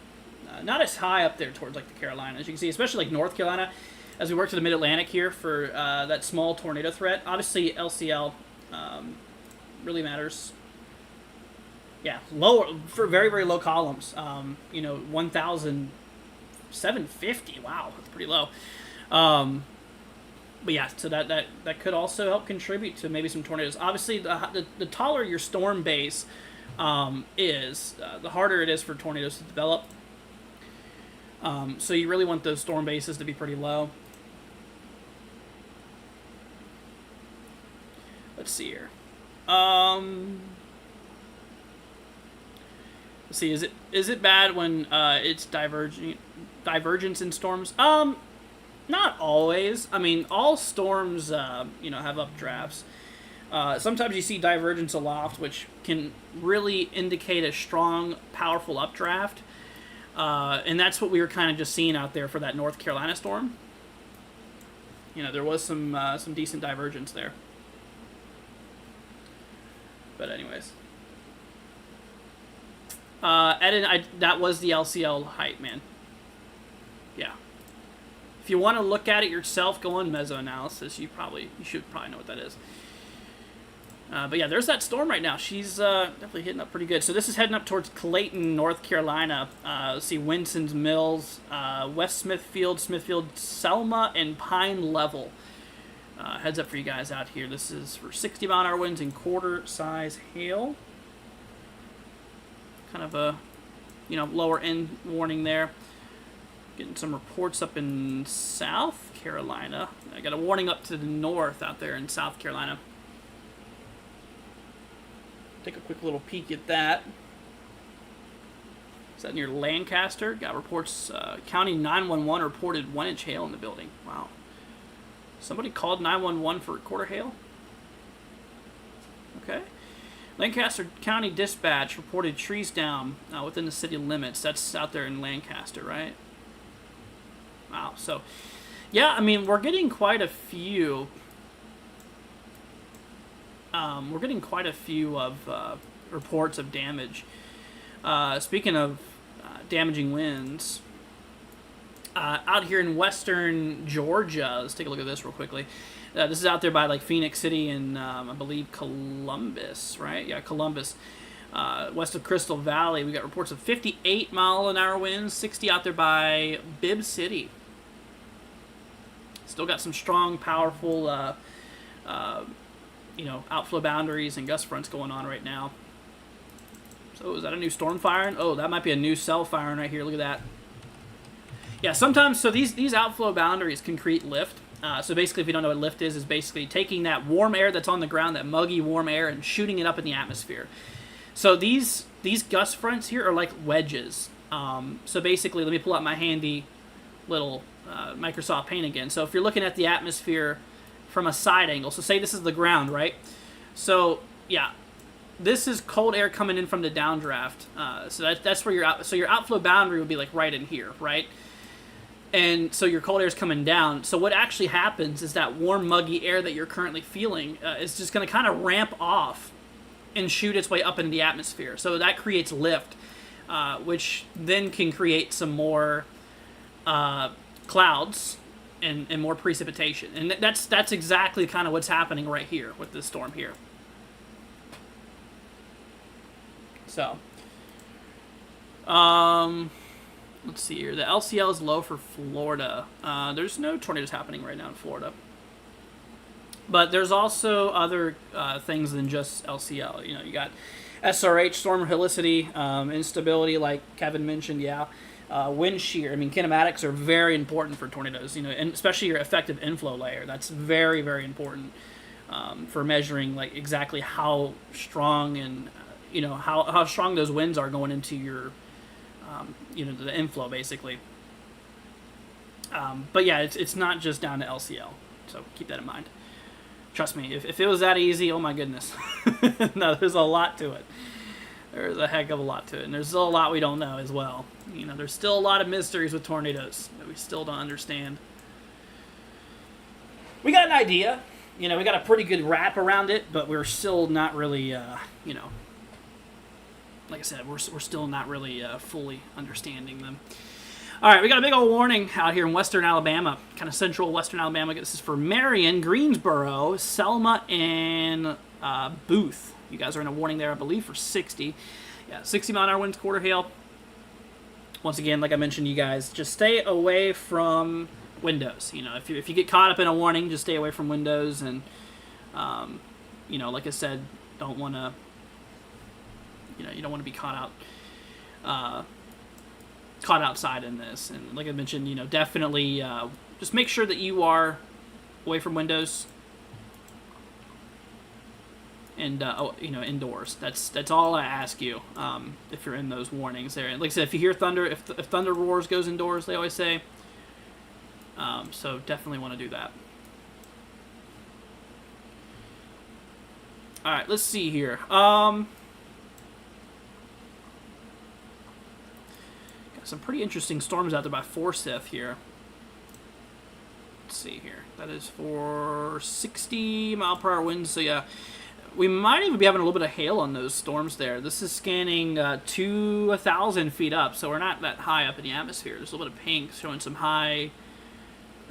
Not as high up there towards, like, the Carolinas. You can see, especially, like, North Carolina, as we work to the Mid-Atlantic here for that small tornado threat. Obviously, LCL really matters. Yeah, lower, for very, very low columns. 1,750. Wow, that's pretty low. But yeah, so that could also help contribute to maybe some tornadoes. Obviously, the taller your storm base is, the harder it is for tornadoes to develop. So you really want those storm bases to be pretty low. Let's see here. Let's see. Is it bad when it's divergence in storms? Not always. I mean, all storms have updrafts. Sometimes you see divergence aloft, which can really indicate a strong, powerful updraft. And that's what we were kind of just seeing out there for that North Carolina storm. There was some decent divergence there. But anyways. Eden, that was the LCL height, man. Yeah. If you want to look at it yourself, go on mesoanalysis. You should probably know what that is. But yeah, there's that storm right now. She's definitely hitting up pretty good. So this is heading up towards Clayton, North Carolina. Let's see, Winston's Mills, West Smithfield, Selma, and Pine Level. Heads up for you guys out here. This is for 60-mile-an-hour winds and quarter-size hail. Kind of a, lower end warning there. Getting some reports up in South Carolina. I got a warning up to the north out there in South Carolina. Take a quick little peek at that. Is that near Lancaster? Got reports, County 911 reported 1-inch hail in the building. Wow. Somebody called 911 for quarter hail? Okay. Lancaster County Dispatch reported trees down within the city limits. That's out there in Lancaster, right? Wow. So, yeah, I mean, we're getting quite a few. Of reports of damage. Speaking of damaging winds, out here in western Georgia, let's take a look at this real quickly. This is out there by, like, Phoenix City and, I believe, Columbus, right? Yeah, Columbus. West of Crystal Valley, we got reports of 58-mile-an-hour winds, 60 out there by Bibb City. Still got some strong, powerful, outflow boundaries and gust fronts going on right now. So is that a new storm firing? Oh, that might be a new cell firing right here. Look at that. Yeah, sometimes, so these outflow boundaries can create lift. So basically, if you don't know what lift is basically taking that warm air that's on the ground, that muggy warm air, and shooting it up in the atmosphere. So these gust fronts here are like wedges. So basically, let me pull out my handy little Microsoft Paint again. So if you're looking at the atmosphere from a side angle, so say this is the ground, right? So yeah, this is cold air coming in from the downdraft. So that's where your outflow boundary would be like right in here, right? And so your cold air is coming down. So what actually happens is that warm, muggy air that you're currently feeling is just going to kind of ramp off and shoot its way up into the atmosphere. So that creates lift, which then can create some more clouds and more precipitation. And that's exactly kind of what's happening right here with this storm here. So, let's see here. The LCL is low for Florida. There's no tornadoes happening right now in Florida. But there's also other things than just LCL. You know, you got SRH, storm helicity, instability, like Kevin mentioned, yeah. Wind shear. I mean, kinematics are very important for tornadoes, you know, and especially your effective inflow layer. That's very, very important for measuring, like, exactly how strong and, you know, how strong those winds are going into your, you know, the inflow, basically. But yeah, it's not just down to LCL, so keep that in mind. Trust me, if it was that easy, oh my goodness. No, there's a lot to it. There's a heck of a lot to it, and there's still a lot we don't know as well. You know, there's still a lot of mysteries with tornadoes that we still don't understand. We got an idea. You know, we got a pretty good wrap around it, but we're still not really, you know, like I said, we're still not really fully understanding them. All right, we got a big old warning out here in western Alabama, kind of central western Alabama. This is for Marion, Greensboro, Selma, and Booth. You guys are in a warning there, I believe, for 60. Yeah, 60-mile-an-hour winds, quarter hail. Once again, like I mentioned, you guys, just stay away from windows. You know, if you get caught up in a warning, just stay away from windows. And, you know, like I said, don't want to, you know, you don't want to be caught outside in this. And like I mentioned, you know, definitely just make sure that you are away from windows and you know, indoors. That's all I ask you if you're in those warnings there. And like I said, if you hear thunder, if thunder roars, goes indoors, they always say. So definitely want to do that. All right, let's see here. Some pretty interesting storms out there by Forsyth here. Let's see here. That is for 60-mile-per-hour winds. So yeah, we might even be having a little bit of hail on those storms there. This is scanning to 1,000 feet up, so we're not that high up in the atmosphere. There's a little bit of pink showing some high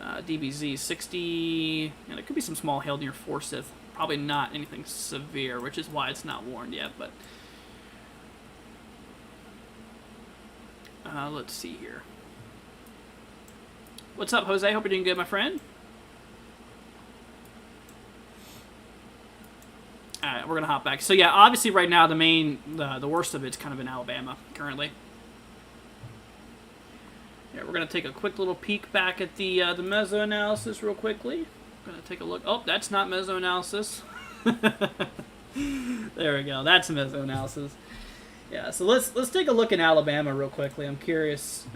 DBZ 60, and it could be some small hail near Forsyth. Probably not anything severe, which is why it's not warned yet, but let's see here. What's up, Jose? Hope you're doing good, my friend. All right, we're gonna hop back. So yeah, obviously right now the worst of it's kind of in Alabama currently. Yeah, we're gonna take a quick little peek back at the meso analysis real quickly. Gonna take a look. Oh, that's not meso analysis. There we go. That's meso analysis. Yeah, so let's take a look in Alabama real quickly. I'm curious.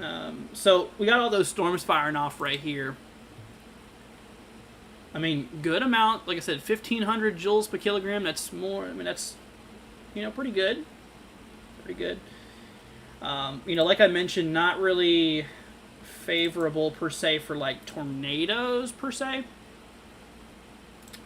So we got all those storms firing off right here. I mean, good amount. Like I said, 1,500 joules per kilogram. That's more. I mean, that's, you know, pretty good. Pretty good. You know, like I mentioned, not really favorable per se for like tornadoes per se.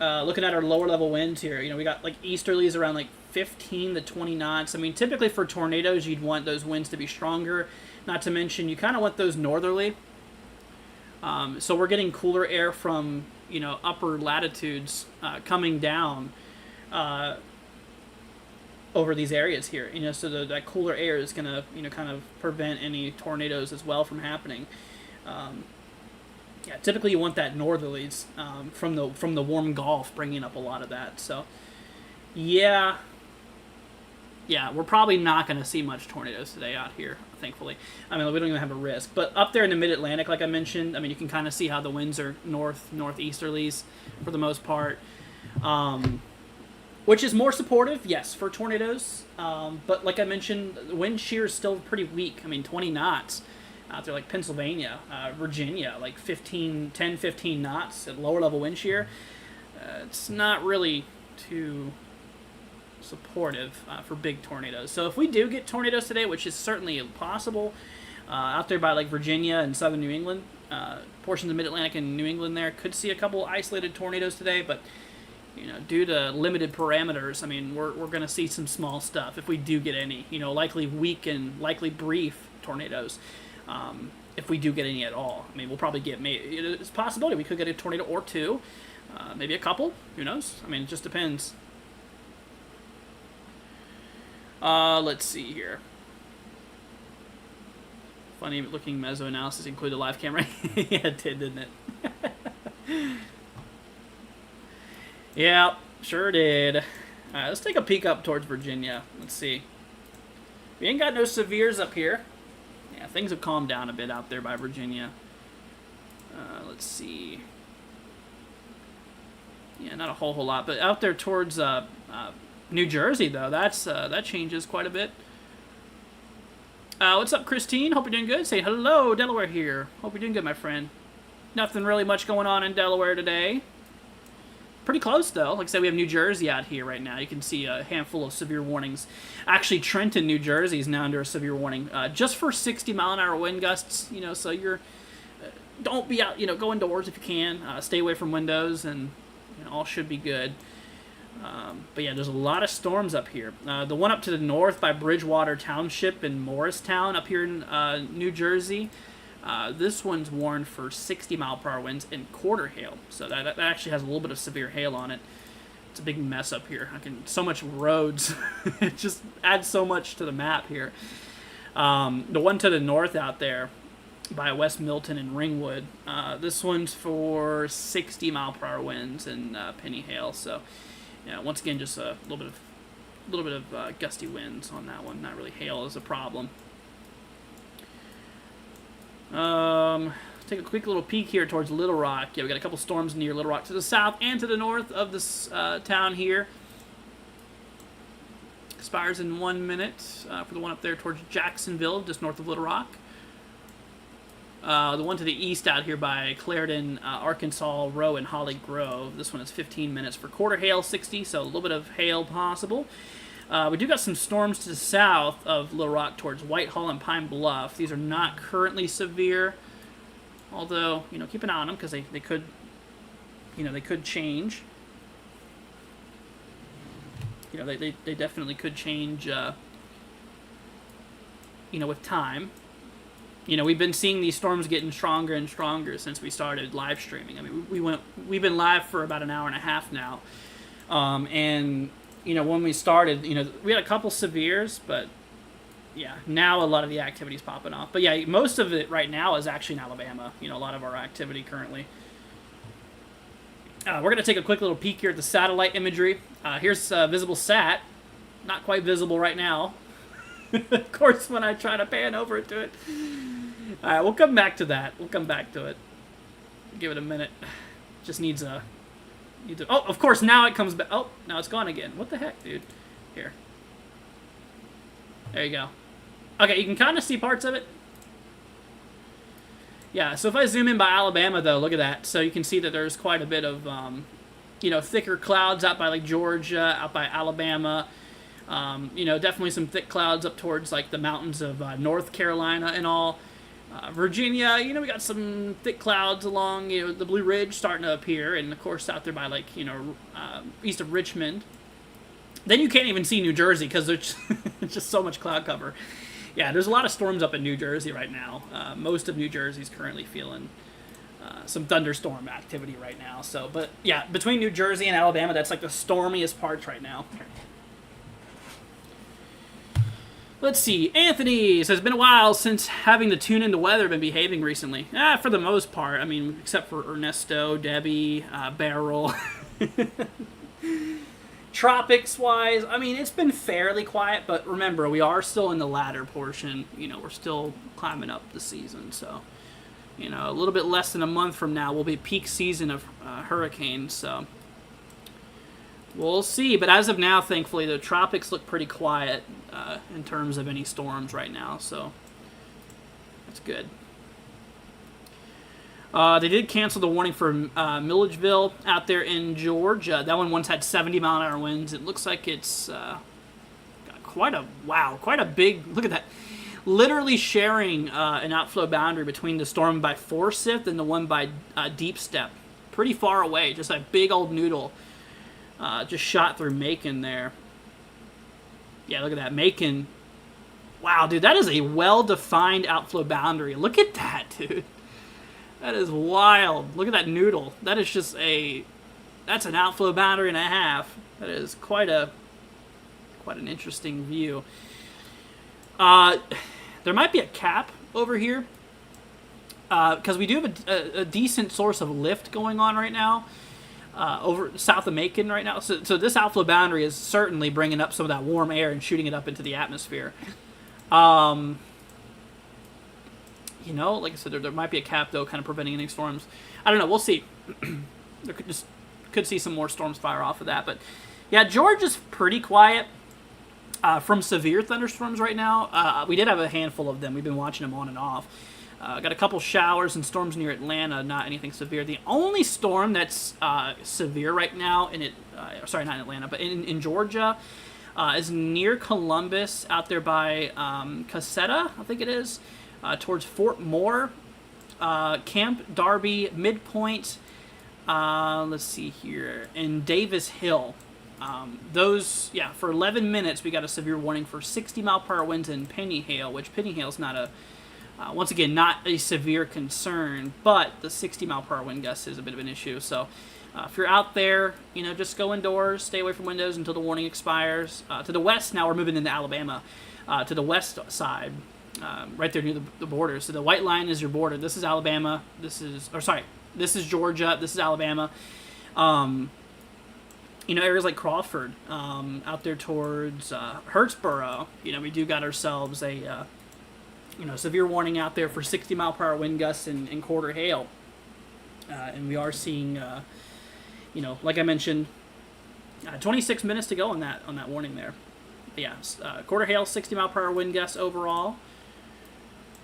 Looking at our lower level winds here, you know, we got like easterlies around like 15 to 20 knots. I mean, typically for tornadoes, you'd want those winds to be stronger. Not to mention, you kind of want those northerly. So we're getting cooler air from, you know, upper latitudes coming down over these areas here. You know, so that cooler air is going to, you know, kind of prevent any tornadoes as well from happening. Yeah, typically you want that northerlies from the warm Gulf bringing up a lot of that. So, yeah, we're probably not going to see much tornadoes today out here, thankfully. I mean, we don't even have a risk. But up there in the mid-Atlantic, like I mentioned, I mean, you can kind of see how the winds are northeasterlies for the most part, which is more supportive, yes, for tornadoes. But like I mentioned, the wind shear is still pretty weak. I mean, 20 knots. Out there like Pennsylvania, Virginia, like 10, 15 knots at lower level wind shear. It's not really too supportive for big tornadoes. So if we do get tornadoes today, which is certainly possible, out there by like Virginia and southern New England, portions of mid-Atlantic and New England there could see a couple isolated tornadoes today, but you know, due to limited parameters, I mean, we're going to see some small stuff if we do get any, you know, likely weak and likely brief tornadoes. if we do get any at all. I mean, we'll probably get, it's a possibility we could get a tornado or two, maybe a couple, who knows? I mean, it just depends. Let's see here. Funny looking meso-analysis included a live camera. Yeah, it did, didn't it? Yeah, sure did. Alright, let's take a peek up towards Virginia. Let's see. We ain't got no severes up here. Yeah, things have calmed down a bit out there by Virginia. Let's see. Yeah, not a whole lot, but out there towards New Jersey, though, that changes quite a bit. What's up, Christine? Hope you're doing good. Say hello, Delaware here. Hope you're doing good, my friend. Nothing really much going on in Delaware today. Pretty close, though. Like I said, we have New Jersey out here right now. You can see a handful of severe warnings. Actually, Trenton, New Jersey is now under a severe warning. Just for 60-mile-an-hour wind gusts, you know, so you're... don't be out, you know, go indoors if you can. Stay away from windows, and you know, all should be good. But yeah, there's a lot of storms up here. The one up to the north by Bridgewater Township in Morristown up here in New Jersey. This one's warned for 60-mile-per-hour winds and quarter hail. So that actually has a little bit of severe hail on it. It's a big mess up here. So much roads. It just adds so much to the map here. The one to the north out there by West Milton and Ringwood. This one's for 60-mile-per-hour winds and penny hail. So yeah, once again, just a little bit of gusty winds on that one. Not really hail is a problem. Take a quick little peek here towards Little Rock. Yeah, we got a couple storms near Little Rock to the south and to the north of this town here. Expires in 1 minute for the one up there towards Jacksonville, just north of Little Rock. The one to the east out here by Clarendon, Arkansas, Row, and Holly Grove. This one is 15 minutes for quarter hail, 60, so a little bit of hail possible. We do got some storms to the south of Little Rock towards Whitehall and Pine Bluff. These are not currently severe, although, you know, keep an eye on them because they could, you know, they could change. You know, they definitely could change, you know, with time. You know, we've been seeing these storms getting stronger and stronger since we started live streaming. I mean, we've been live for about an hour and a half now, and you know, when we started, you know, we had a couple severes, but yeah, now a lot of the activity's popping off. But yeah, most of it right now is actually in Alabama. You know, a lot of our activity currently. We're going to take a quick little peek here at the satellite imagery. Here's visible sat. Not quite visible right now. Of course, when I try to pan over to it. All right, we'll come back to that. We'll come back to it. Give it a minute. Just needs a... Oh, of course, now it comes back. Oh, now it's gone again. What the heck, dude? Here. There you go. Okay, you can kind of see parts of it. Yeah, so if I zoom in by Alabama, though, look at that. So you can see that there's quite a bit of, you know, thicker clouds out by, like, Georgia, out by Alabama. You know, definitely some thick clouds up towards, like, the mountains of North Carolina and all. Virginia, you know, we got some thick clouds along, you know, the Blue Ridge starting to appear, and of course out there by, like, you know, east of Richmond. Then you can't even see New Jersey because there's just so much cloud cover. Yeah, there's a lot of storms up in New Jersey right now. Most of New Jersey's currently feeling some thunderstorm activity right now. So, but yeah, between New Jersey and Alabama, that's like the stormiest parts right now. Let's see. Anthony says, it's been a while since having to tune into weather been behaving recently. For the most part. I mean, except for Ernesto, Debbie, Beryl. Tropics-wise, I mean, it's been fairly quiet, but remember, we are still in the latter portion. You know, we're still climbing up the season, so, you know, a little bit less than a month from now will be peak season of hurricanes, so we'll see. But as of now, thankfully, the tropics look pretty quiet in terms of any storms right now, so that's good. They did cancel the warning for Milledgeville out there in Georgia. That one once had 70-mile-an-hour winds. It looks like it's got quite a big, look at that. Literally sharing an outflow boundary between the storm by Forsyth and the one by Deep Step. Pretty far away, just a big old noodle. Just shot through Macon there. Yeah, look at that. Macon Wow, dude, that is a well-defined outflow boundary. Look at that, dude. That is wild. Look at that noodle. That is just that's an outflow boundary and a half. That is quite an interesting view. There might be a cap over here, because we do have a decent source of lift going on right now over south of Macon right now. So this outflow boundary is certainly bringing up some of that warm air and shooting it up into the atmosphere. You know, like I said, there might be a cap, though, kind of preventing any storms. I don't know. We'll see. There could see some more storms fire off of that. But, yeah, Georgia's pretty quiet from severe thunderstorms right now. We did have a handful of them. We've been watching them on and off. Got a couple showers and storms near Atlanta, not anything severe. The only storm that's severe right now, sorry, not in Atlanta, but in Georgia, is near Columbus, out there by Casetta, I think it is. Towards Fort Moore, Camp Darby, Midpoint, let's see here, and Davis Hill. For 11 minutes we got a severe warning for 60-mile-per-hour winds and penny hail, which penny hail is not once again, not a severe concern, but the 60-mile-per-hour wind gust is a bit of an issue. So if you're out there, just go indoors, stay away from windows until the warning expires. To the west now, we're moving into Alabama, to the west side. Right there near the border. So the white line is your border. This is Alabama. This is Georgia. This is Alabama. Areas like Crawford, out there towards Hurtsboro. We do got ourselves a severe warning out there for 60-mile-per-hour wind gusts and quarter hail. And we are seeing, like I mentioned, 26 minutes to go on that warning there. But yeah, quarter hail, 60-mile-per-hour wind gusts overall.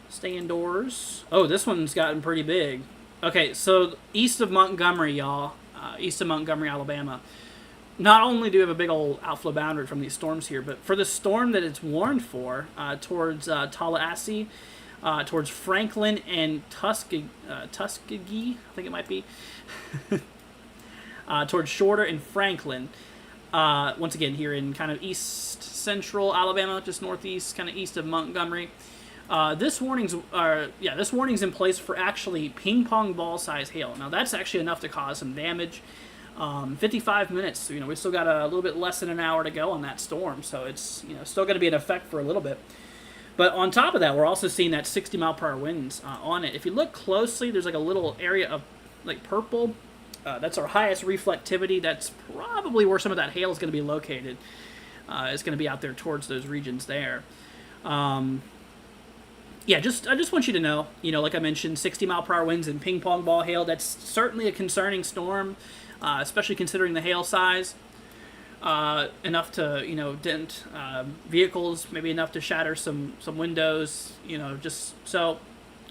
Stay indoors. Oh, this one's gotten pretty big. Okay, so east of Montgomery, y'all. East of Montgomery, Alabama. Not only do we have a big old outflow boundary from these storms here, but for the storm that it's warned for, towards Tallahassee, towards Franklin and Tuskegee, I think it might be, towards Shorter and Franklin. Once again, here in kind of east central Alabama, just northeast, kind of east of Montgomery. This warning's in place for actually ping pong ball size hail. Now that's actually enough to cause some damage. 55 minutes. So, we still got a little bit less than an hour to go on that storm, so it's still going to be in effect for a little bit. But on top of that, we're also seeing that 60-mile-per-hour winds on it. If you look closely, there's like a little area of like purple. That's our highest reflectivity. That's probably where some of that hail is going to be located. It's going to be out there towards those regions there. I just want you to know, like I mentioned, 60-mile-per-hour winds and ping pong ball hail. That's certainly a concerning storm, especially considering the hail size. Enough to, dent vehicles, maybe enough to shatter some windows, just so,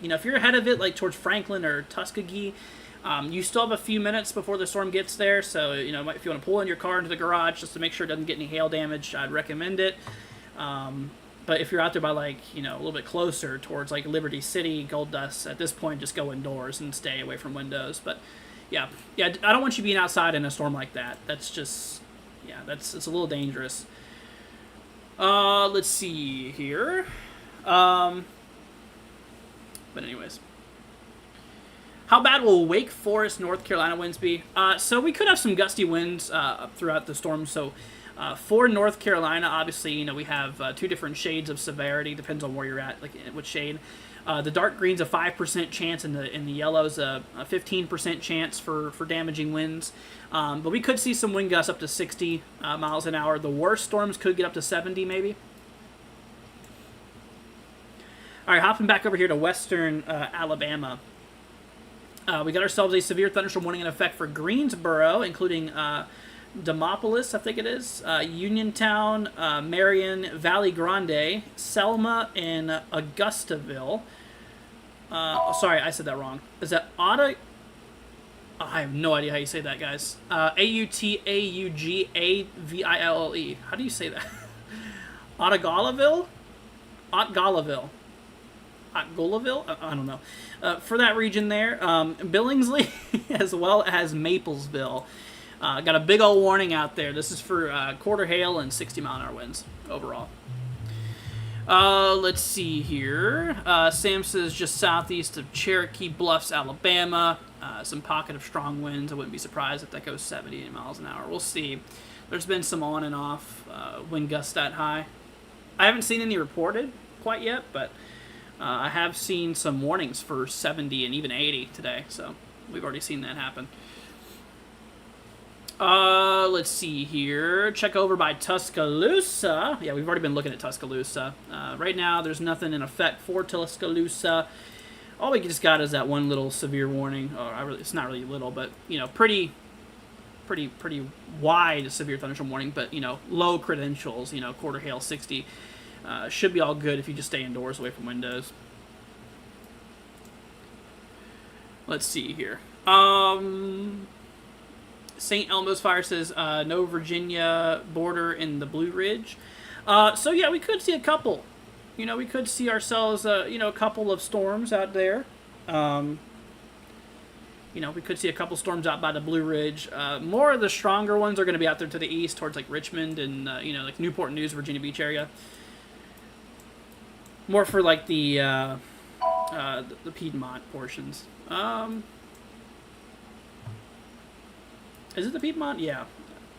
if you're ahead of it, like towards Franklin or Tuskegee, you still have a few minutes before the storm gets there. So, if you want to pull in your car into the garage just to make sure it doesn't get any hail damage, I'd recommend it. But if you're out there by a little bit closer towards like Liberty City, Gold Dust, at this point, just go indoors and stay away from windows. But yeah, I don't want you being outside in a storm like that. That's just, it's a little dangerous. Let's see here. But anyways, how bad will Wake Forest, North Carolina winds be? So we could have some gusty winds throughout the storm. So for North Carolina, obviously, we have two different shades of severity. Depends on where you're at, like what shade. The dark green's a 5% chance, and the yellow's a 15% chance for damaging winds. But we could see some wind gusts up to 60 miles an hour. The worst storms could get up to 70, maybe. All right, hopping back over here to western Alabama. We got ourselves a severe thunderstorm warning in effect for Greensboro, including Demopolis, I think it is, Uniontown, Marion, Valley Grande, Selma, and Augustaville. Sorry, I said that wrong. Is that Otta? Oh, I have no idea how you say that, guys. Autaugaville. How do you say that? Ottagalaville? Otgalaville. Otgalaville? I don't know. For that region there, Billingsley, as well as Maplesville. Got a big old warning out there. This is for quarter hail and 60-mile-an-hour winds overall. Let's see here. Sam says just southeast of Cherokee Bluffs, Alabama. Some pocket of strong winds. I wouldn't be surprised if that goes 70 miles an hour. We'll see. There's been some on and off wind gusts that high. I haven't seen any reported quite yet, but I have seen some warnings for 70 and even 80 today. So we've already seen that happen. Let's see here. Check over by Tuscaloosa. Yeah, we've already been looking at Tuscaloosa. Right now, there's nothing in effect for Tuscaloosa. All we just got is that one little severe warning. It's not really little, but, you know, pretty wide severe thunderstorm warning, but, you know, low credentials, you know, quarter hail 60. Should be all good if you just stay indoors away from windows. Let's see here. St. Elmo's Fire says no Virginia border in the Blue Ridge. So yeah, we could see a couple. You know, we could see ourselves, you know, a couple of storms out there. You know, we could see a couple storms out by the Blue Ridge. More of the stronger ones are going to be out there to the east, towards like Richmond and you know, like Newport News, Virginia Beach area. More for like the Piedmont portions. Is it the Piedmont? Yeah.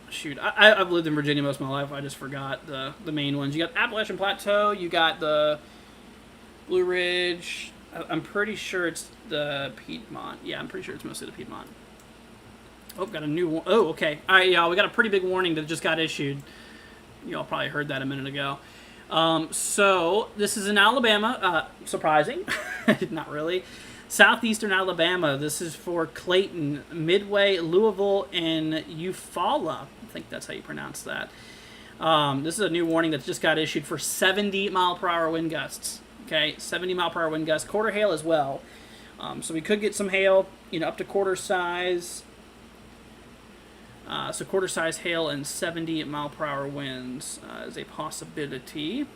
Shoot, I've lived in Virginia most of my life. I just forgot the main ones. You got Appalachian Plateau. You got the Blue Ridge. I'm pretty sure it's the Piedmont. Yeah, I'm pretty sure it's mostly the Piedmont. Oh, got a new one. Oh, okay. All right, y'all. We got a pretty big warning that just got issued. Y'all probably heard that a minute ago. So this is in Alabama. Surprising. Not really. Southeastern Alabama. This is for Clayton, Midway, Louisville, and Eufaula. I think that's how you pronounce that. This is a new warning that just got issued for 70-mile-per-hour wind gusts. Okay, 70-mile-per-hour wind gusts. Quarter hail as well. So we could get some hail, you know, up to quarter size. So quarter size hail and 70-mile-per-hour winds is a possibility.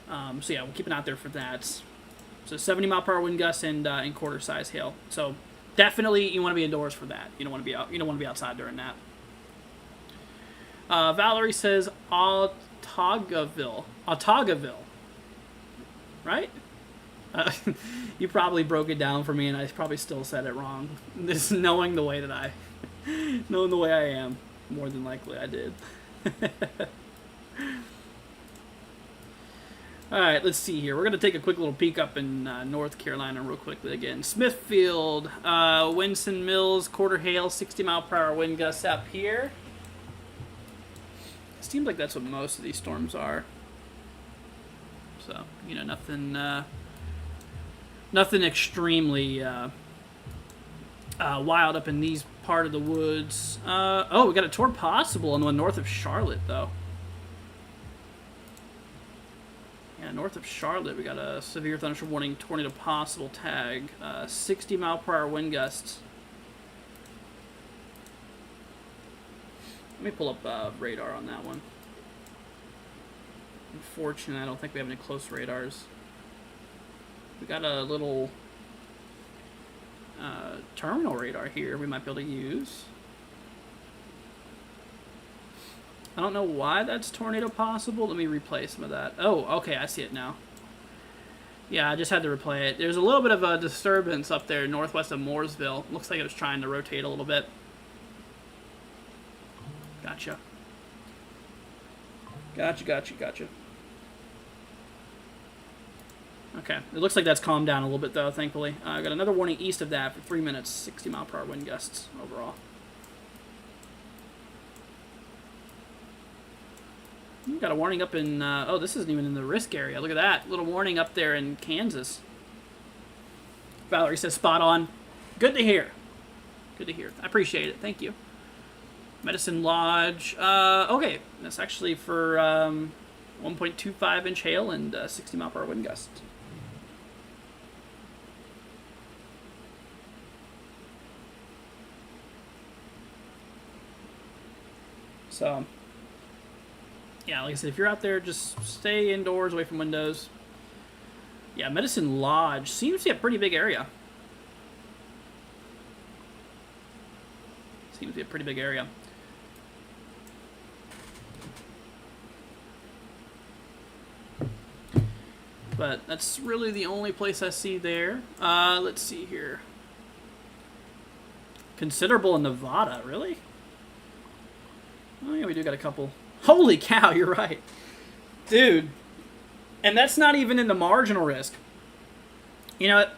So yeah, we'll keep an eye out there for that. So 70-mile-per-hour wind gusts and quarter size hail. So definitely you want to be indoors for that. You don't want to be out. You don't want to be outside during that. Valerie says Ottagaville. Right? You probably broke it down for me, and I probably still said it wrong. This knowing the way that I am, more than likely I did. All right, let's see here. We're going to take a quick little peek up in North Carolina real quickly again. Smithfield, Winston Mills, quarter hail, 60-mile-per-hour wind gusts up here. It seems like that's what most of these storms are. So, you know, nothing extremely wild up in these part of the woods. Oh, we got a tornado possible on the one north of Charlotte, though. Yeah, north of Charlotte, we got a severe thunderstorm warning, tornado possible tag. 60-mile-per-hour wind gusts. Let me pull up radar on that one. Unfortunately, I don't think we have any close radars. We got a little terminal radar here we might be able to use. I don't know why that's tornado possible. Let me replay some of that. Oh, okay, I see it now. Yeah, I just had to replay it. There's a little bit of a disturbance up there northwest of Mooresville. Looks like it was trying to rotate a little bit. Gotcha. Gotcha. Okay, it looks like that's calmed down a little bit, though, thankfully. I got another warning east of that for 3 minutes, 60-mile-per-hour wind gusts overall. Got a warning up in, oh, this isn't even in the risk area. Look at that. Little warning up there in Kansas. Valerie says spot on. Good to hear. Good to hear. I appreciate it. Thank you. Medicine Lodge. Okay, that's actually for 1.25-inch hail and 60-mile-per-hour wind gusts. So, yeah, like I said, if you're out there, just stay indoors, away from windows. Yeah, Medicine Lodge seems to be a pretty big area. But that's really the only place I see there. Let's see here. Considerable in Nevada, really? Oh, yeah, we do got a couple. Holy cow, you're right. Dude. And that's not even in the marginal risk. You know, it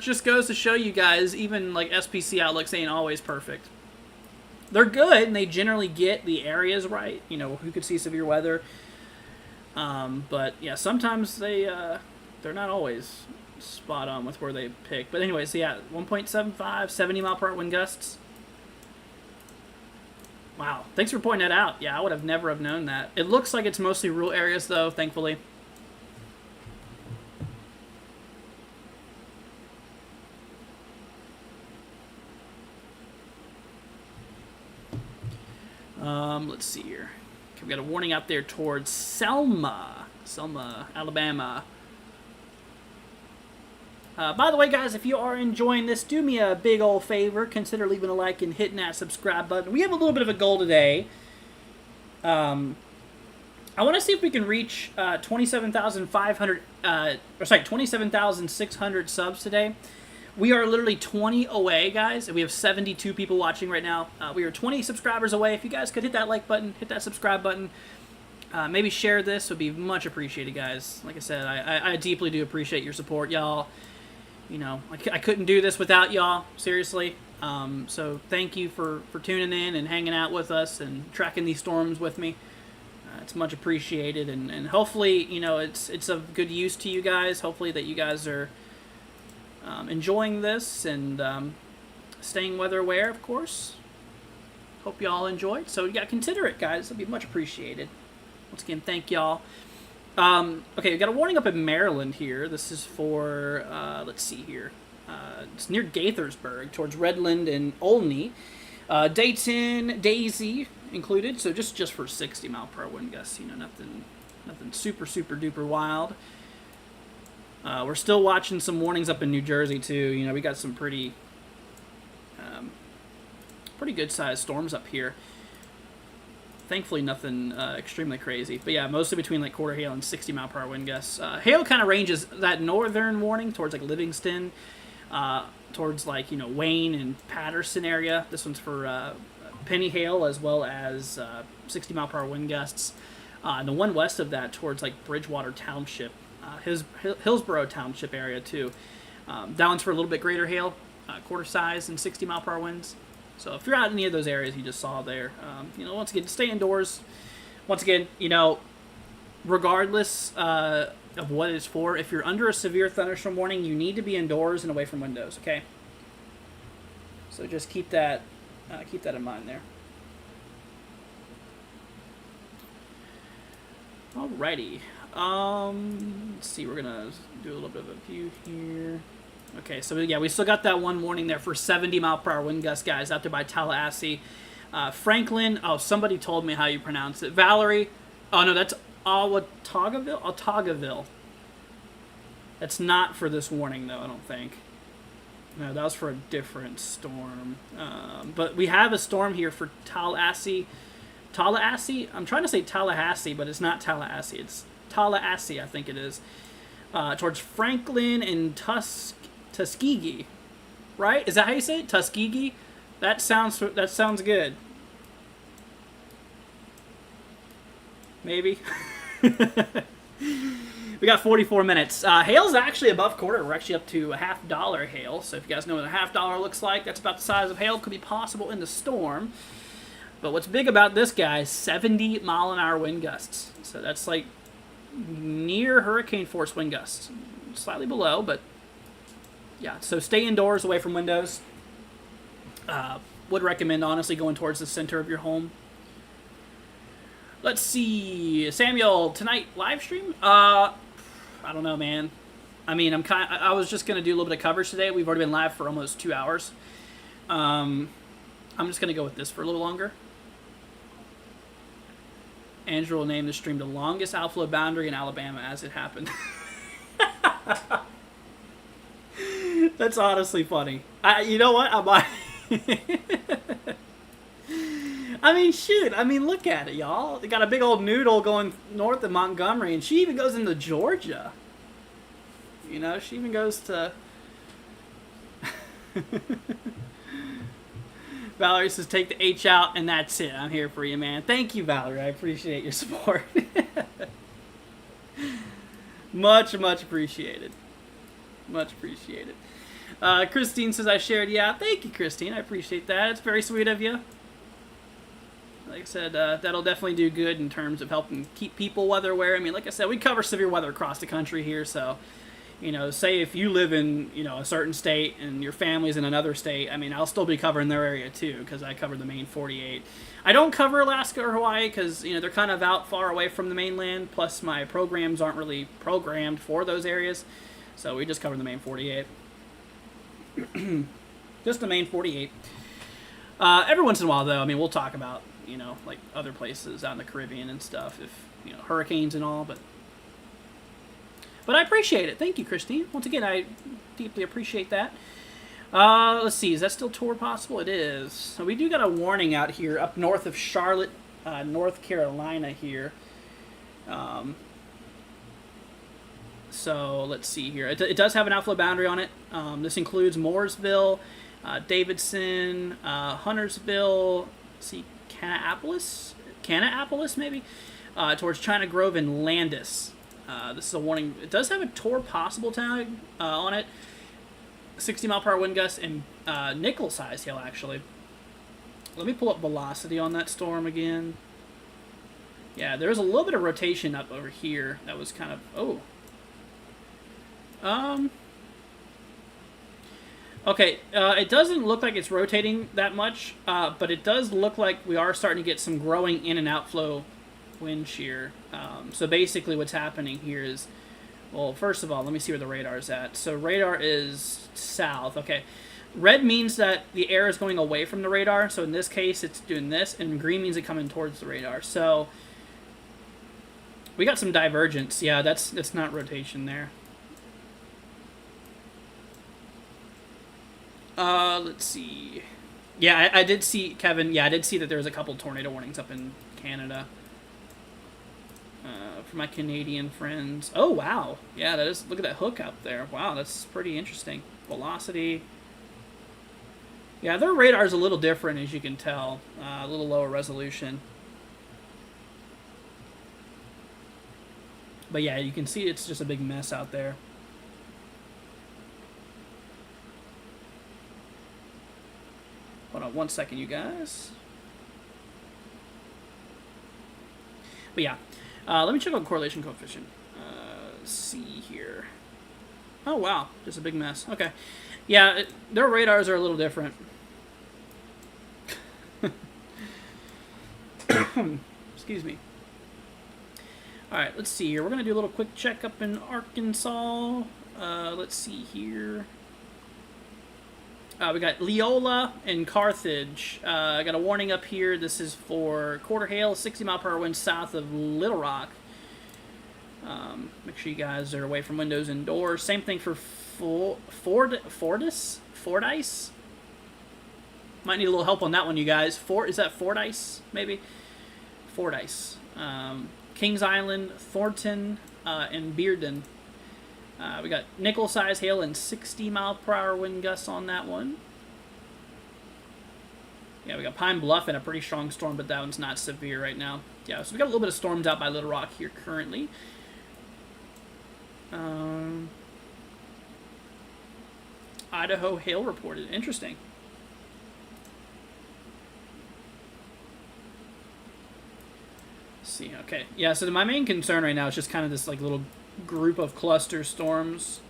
just goes to show you guys, even like SPC outlooks ain't always perfect. They're good, and they generally get the areas right. You know, who could see severe weather. But yeah, sometimes they're not always spot on with where they pick. But anyways, so yeah, 1.75, 70 mile per hour wind gusts. Wow, thanks for pointing that out. Yeah, I would have never have known that. It looks like it's mostly rural areas though, thankfully. Let's see here. Okay, we got a warning out there towards Selma, Alabama. By the way, guys, if you are enjoying this, do me a big old favor. Consider leaving a like and hitting that subscribe button. We have a little bit of a goal today. I want to see if we can reach 27,600 subs today. We are literally 20 away, guys, and we have 72 people watching right now. We are 20 subscribers away. If you guys could hit that like button, hit that subscribe button, maybe share this, would be much appreciated, guys. Like I said, I deeply do appreciate your support, y'all. You know, I couldn't do this without y'all, seriously. So thank you for tuning in and hanging out with us and tracking these storms with me. It's much appreciated, and hopefully, you know, it's of good use to you guys. Hopefully that you guys are enjoying this and staying weather aware, of course. Hope y'all enjoyed. So yeah, consider it, guys. It'll be much appreciated. Once again, thank y'all. Okay, we got a warning up in Maryland here. This is for, let's see here. It's near Gaithersburg, towards Redland and Olney. Dayton, Daisy included, so just for 60 mile per hour wind gusts. You know, nothing super duper wild. We're still watching some warnings up in New Jersey too. You know, we got some pretty good sized storms up here. Thankfully, nothing extremely crazy. But yeah, mostly between like quarter hail and 60 mile per hour wind gusts. Hail kind of ranges that northern warning towards like Livingston, towards like, you know, Wayne and Patterson area. This one's for penny hail as well as 60 mile per hour wind gusts. And the one west of that towards like Bridgewater Township, Hillsborough Township area too. That one's for a little bit greater hail, quarter size and 60 mile per hour winds. So if you're out in any of those areas you just saw there, you know, once again, stay indoors. Once again, you know, regardless of what it's for, if you're under a severe thunderstorm warning, you need to be indoors and away from windows, okay? So just keep that in mind there. Alrighty. Let's see, we're gonna do a little bit of a view here. Okay, so yeah, we still got that one warning there for 70 mile per hour wind gusts, guys, out there by Tallahassee. Franklin, oh, somebody told me how you pronounce it. Valerie, oh no, that's Ottagaville. That's not for this warning, though, I don't think. No, that was for a different storm. But we have a storm here for Tallahassee. Tallahassee? I'm trying to say Tallahassee, but it's not Tallahassee. It's Tallahassee, I think it is. Towards Franklin and Tuskegee, right? Is that how you say it? Tuskegee? That sounds good. Maybe. We got 44 minutes. Hail's actually above quarter. We're actually up to a $half hail. So if you guys know what a $half looks like, that's about the size of hail could be possible in the storm. But what's big about this, guys, 70 mile an hour wind gusts. So that's like near hurricane force wind gusts. Slightly below, but yeah. So stay indoors, away from windows. Would recommend, honestly, going towards the center of your home. Let's see, Samuel, tonight live stream? I don't know, man. I mean, I was just gonna do a little bit of coverage today. We've already been live for almost 2 hours. I'm just gonna go with this for a little longer. Andrew will name the stream the longest outflow boundary in Alabama as it happened. That's honestly funny. You know what? I mean, shoot. I mean, look at it, y'all. They got a big old noodle going north of Montgomery, and she even goes into Georgia. You know, she even goes to... Valerie says, take the H out, and that's it. I'm here for you, man. Thank you, Valerie. I appreciate your support. Much appreciated. Much appreciated. Christine says, I shared. Yeah, thank you, Christine. I appreciate that. It's very sweet of you. Like I said, that'll definitely do good in terms of helping keep people weather aware. I mean, like I said, we cover severe weather across the country here, so... You know, say if you live in, you know, a certain state and your family's in another state, I mean, I'll still be covering their area too because I cover the main 48. I don't cover Alaska or Hawaii because, you know, they're kind of out far away from the mainland, plus my programs aren't really programmed for those areas, so we just cover the main 48. Just the main 48. Every once in a while, though, I mean, we'll talk about, you know, like other places out in the Caribbean and stuff, if, you know, hurricanes and all, but I appreciate it. Thank you, Christine. Once again, I deeply appreciate that. Let's see. Is that still tour possible? It is. So we do got a warning out here up north of Charlotte, North Carolina here. So let's see here. It does have an outflow boundary on it. This includes Mooresville, Davidson, Huntersville, see, Kannapolis maybe, towards China Grove and Landis. This is a warning. It does have a tour possible tag on it. 60-mile-per-hour wind gusts and nickel-size hail, actually. Let me pull up velocity on that storm again. Yeah, there was a little bit of rotation up over here. That was kind of... Okay, it doesn't look like it's rotating that much, but it does look like we are starting to get some growing in and outflow wind shear. So basically what's happening here is, well, first of all, let me see where the radar is at. So radar is south. Okay. Red means that the air is going away from the radar. So in this case, it's doing this, and green means it's coming towards the radar. So we got some divergence. Yeah, that's not rotation there. Let's see. Yeah, I did see, Kevin, yeah, I did see that there was a couple tornado warnings up in Canada. For my Canadian friends. Oh, wow. Yeah, that is, look at that hook up there. Wow, that's pretty interesting. Velocity. Yeah, their radar's a little different, as you can tell. A little lower resolution. But yeah, you can see it's just a big mess out there. Hold on one second, you guys. But yeah, let me check out correlation coefficient. Let's see here. Oh, wow. Just a big mess. Okay. Yeah, their radars are a little different. Excuse me. All right, let's see here. We're going to do a little quick check up in Arkansas. Let's see here. We got Leola and Carthage. I got a warning up here. This is for quarter hail, 60-mile-per-hour winds south of Little Rock. Make sure you guys are away from windows and doors. Same thing for Fordyce? Might need a little help on that one, you guys. Is that Fordyce, maybe? Fordyce. Kings Island, Thornton, and Bearden. We got nickel-size hail and 60-mile-per-hour wind gusts on that one. Yeah, we got Pine Bluff in a pretty strong storm, but that one's not severe right now. Yeah, so we got a little bit of storms out by Little Rock here currently. Idaho hail reported. Interesting. Let's see, okay. Yeah, so my main concern right now is just kind of this like little group of cluster storms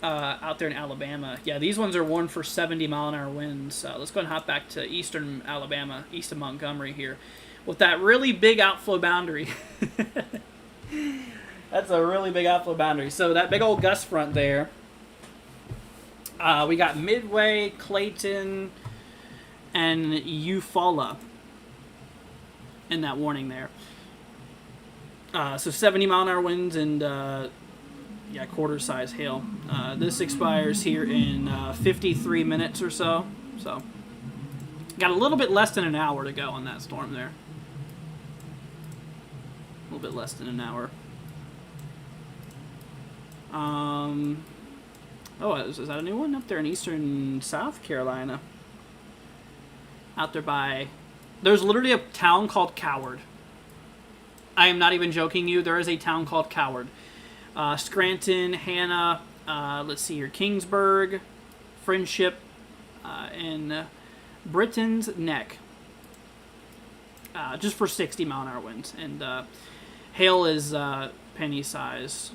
out there in Alabama. Yeah, these ones are warned for 70-mile-an-hour winds. Let's go and hop back to eastern Alabama, east of Montgomery here, with that really big outflow boundary. That's a really big outflow boundary. So that big old gust front there. We got Midway, Clayton, and Eufaula in that warning there. So 70-mile-an-hour winds and yeah, quarter-size hail. This expires here in 53 minutes or so. So got a little bit less than an hour to go on that storm there. A little bit less than an hour. Oh, is that a new one? Up there in eastern South Carolina. Out there by... There's literally a town called Coward. I am not even joking you. There is a town called Coward. Scranton, Hannah, let's see here, Kingsburg, Friendship, and Britain's Neck. Just for 60-mile-an-hour winds. And hail is penny size.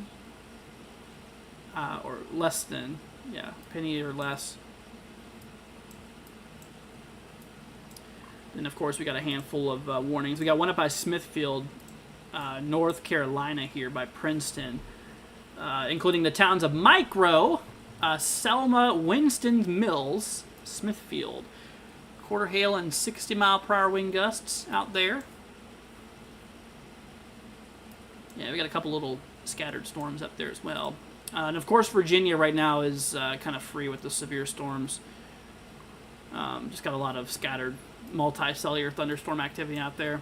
Or less than, yeah, penny or less. And of course, we got a handful of warnings. We got one up by Smithfield, North Carolina here by Princeton, including the towns of Micro, Selma, Winston Mills, Smithfield. Quarter hail and 60-mile-per-hour wind gusts out there. Yeah, we got a couple little scattered storms up there as well. And of course, Virginia right now is kind of free with the severe storms. Just got a lot of scattered multicellular thunderstorm activity out there.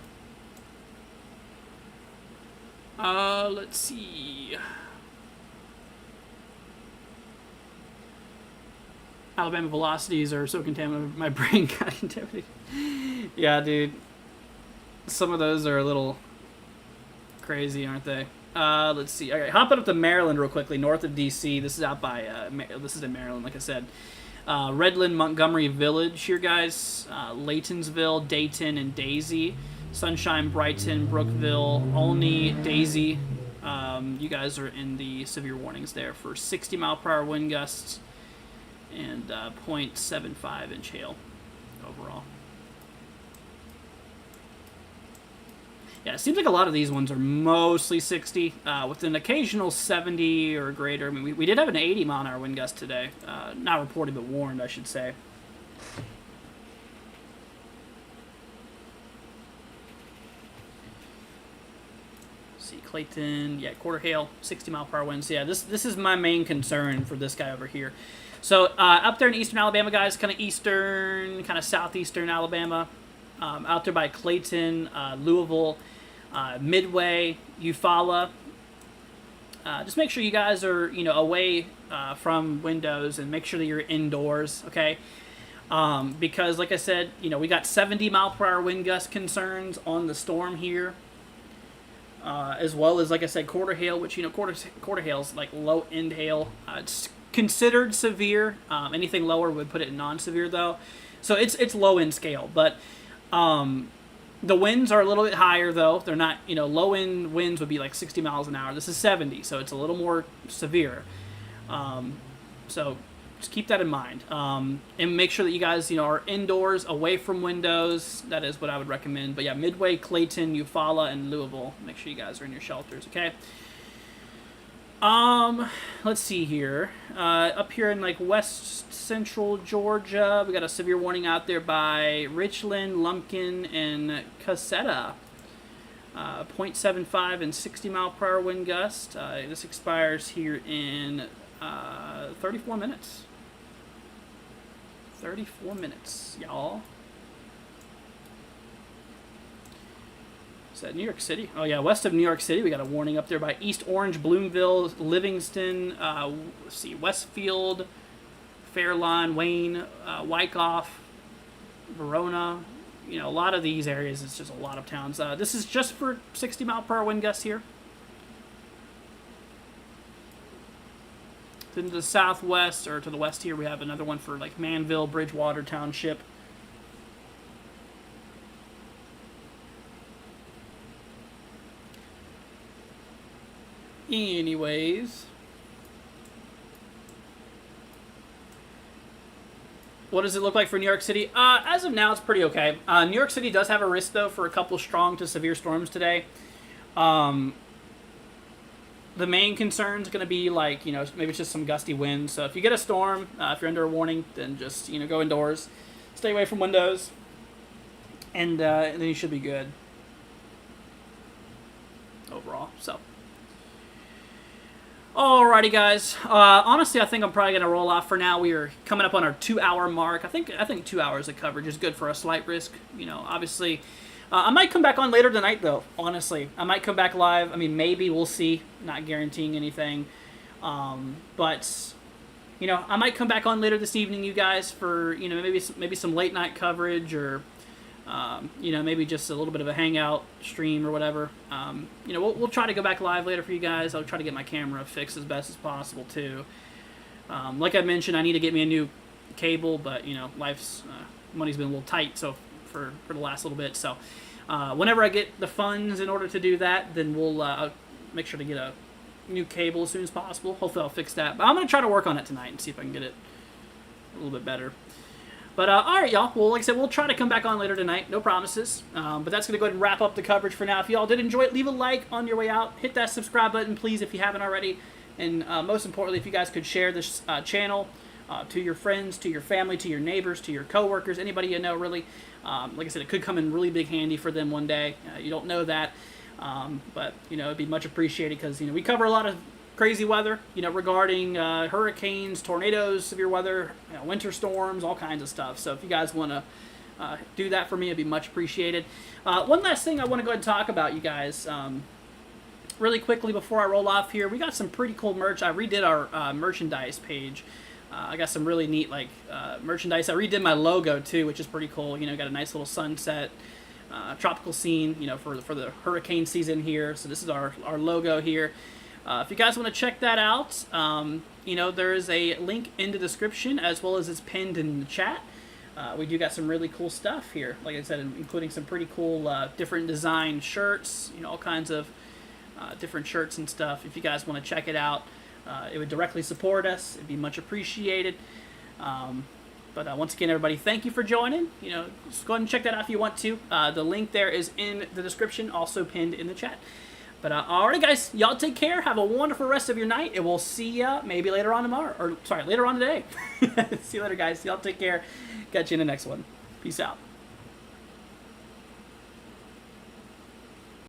Let's see. Alabama velocities are so contaminated, my brain got contaminated. Yeah, dude. Some of those are a little crazy, aren't they? Let's see. All right, hopping up to Maryland real quickly, north of D.C. This is out by, this is in Maryland, like I said. Redland, Montgomery Village here, guys. Laytonsville, Dayton, and Daisy. Sunshine, Brighton, Brookville, Olney, Daisy. You guys are in the severe warnings there for 60-mile-per-hour wind gusts and 0.75 inch hail overall. Yeah, it seems like a lot of these ones are mostly 60, with an occasional 70 or greater. I mean, we did have an 80-mile-an-hour wind gust today. Not reported, but warned, I should say. Let's see, Clayton, yeah, quarter hail, 60-mile-per-hour winds. So yeah, this is my main concern for this guy over here. So up there in eastern Alabama, guys, kind of eastern, kind of southeastern Alabama. Out there by Clayton, Louisville, Midway, Eufaula. Just make sure you guys are, away from windows and make sure that you're indoors, okay? Because, like I said, we got 70-mile-per-hour wind gust concerns on the storm here, as well as, like I said, quarter hail, which, quarter hail is like low-end hail. It's considered severe. Anything lower would put it in non-severe, though. So it's low-end scale, but... the winds are a little bit higher, though. They're not, low-end winds would be like 60 miles an hour. This is 70, so it's a little more severe. So just keep that in mind. And make sure that you guys, are indoors, away from windows. That is what I would recommend. But yeah, Midway, Clayton, Eufaula, and Louisville. Make sure you guys are in your shelters, okay? Let's see here. Up here in like west central Georgia, we got a severe warning out there by Richland, Lumpkin, and Cusseta. 0.75 and 60-mile-per-hour wind gust. This expires here in 34 minutes. 34 minutes, y'all. Is that New York City? Oh, yeah, west of New York City, we got a warning up there by East Orange, Bloomville, Livingston, let's see, Westfield, Fairlawn, Wayne, Wyckoff, Verona. A lot of these areas, it's just a lot of towns. This is just for 60-mile-per-hour wind gusts here. Then to the southwest, or to the west here, we have another one for like Manville, Bridgewater Township. Anyways, what does it look like for New York City? As of now, it's pretty okay. New York City does have a risk, though, for a couple strong to severe storms today. The main concern is going to be, like, maybe it's just some gusty winds. So if you get a storm, if you're under a warning, then just, go indoors. Stay away from windows. And then you should be good overall. So... Alrighty, guys. Honestly, I think I'm probably going to roll off for now. We are coming up on our 2-hour mark. I think 2 hours of coverage is good for a slight risk. Obviously, I might come back on later tonight, though. Honestly, I might come back live. I mean, maybe we'll see. Not guaranteeing anything. But you know, I might come back on later this evening, you guys, for you know maybe some late night coverage, or you know, maybe just a little bit of a hangout stream or whatever. You know, we'll try to go back live later for you guys. I'll try to get my camera fixed as best as possible too. Like I mentioned, I need to get me a new cable, but you know, money's been a little tight for the last little bit. So whenever I get the funds in order to do that, then I'll make sure to get a new cable as soon as possible. Hopefully I'll fix that. But I'm going to try to work on it tonight and see if I can get it a little bit better. But alright, y'all. Well, like I said, we'll try to come back on later tonight. No promises. But that's going to go ahead and wrap up the coverage for now. If y'all did enjoy it, leave a like on your way out. Hit that subscribe button, please, if you haven't already. And most importantly, if you guys could share this channel to your friends, to your family, to your neighbors, to your coworkers, anybody you know, really. Like I said, it could come in really big handy for them one day. You don't know that. But, you know, it'd be much appreciated because, you know, we cover a lot of crazy weather, you know, regarding hurricanes, tornadoes, severe weather, you know, winter storms, all kinds of stuff. So if you guys want to do that for me, it'd be much appreciated. One last thing I want to go ahead and talk about, you guys, really quickly before I roll off here. We got some pretty cool merch. I redid our merchandise page. I got some really neat merchandise. I redid my logo too, which is pretty cool. You know, got a nice little sunset. Tropical scene, you know, for the hurricane season here. So this is our logo here. If you guys want to check that out, you know, there is a link in the description as well as it's pinned in the chat. We do got some really cool stuff here, like I said, including some pretty cool different design shirts, you know, all kinds of different shirts and stuff. If you guys want to check it out, it would directly support us. It'd be much appreciated. But once again, everybody, thank you for joining. You know, just go ahead and check that out if you want to. The link there is in the description, also pinned in the chat. But alright, guys, y'all take care. Have a wonderful rest of your night, and we'll see ya maybe later on tomorrow. Or, sorry, later on today. See you later, guys. Y'all take care. Catch you in the next one. Peace out.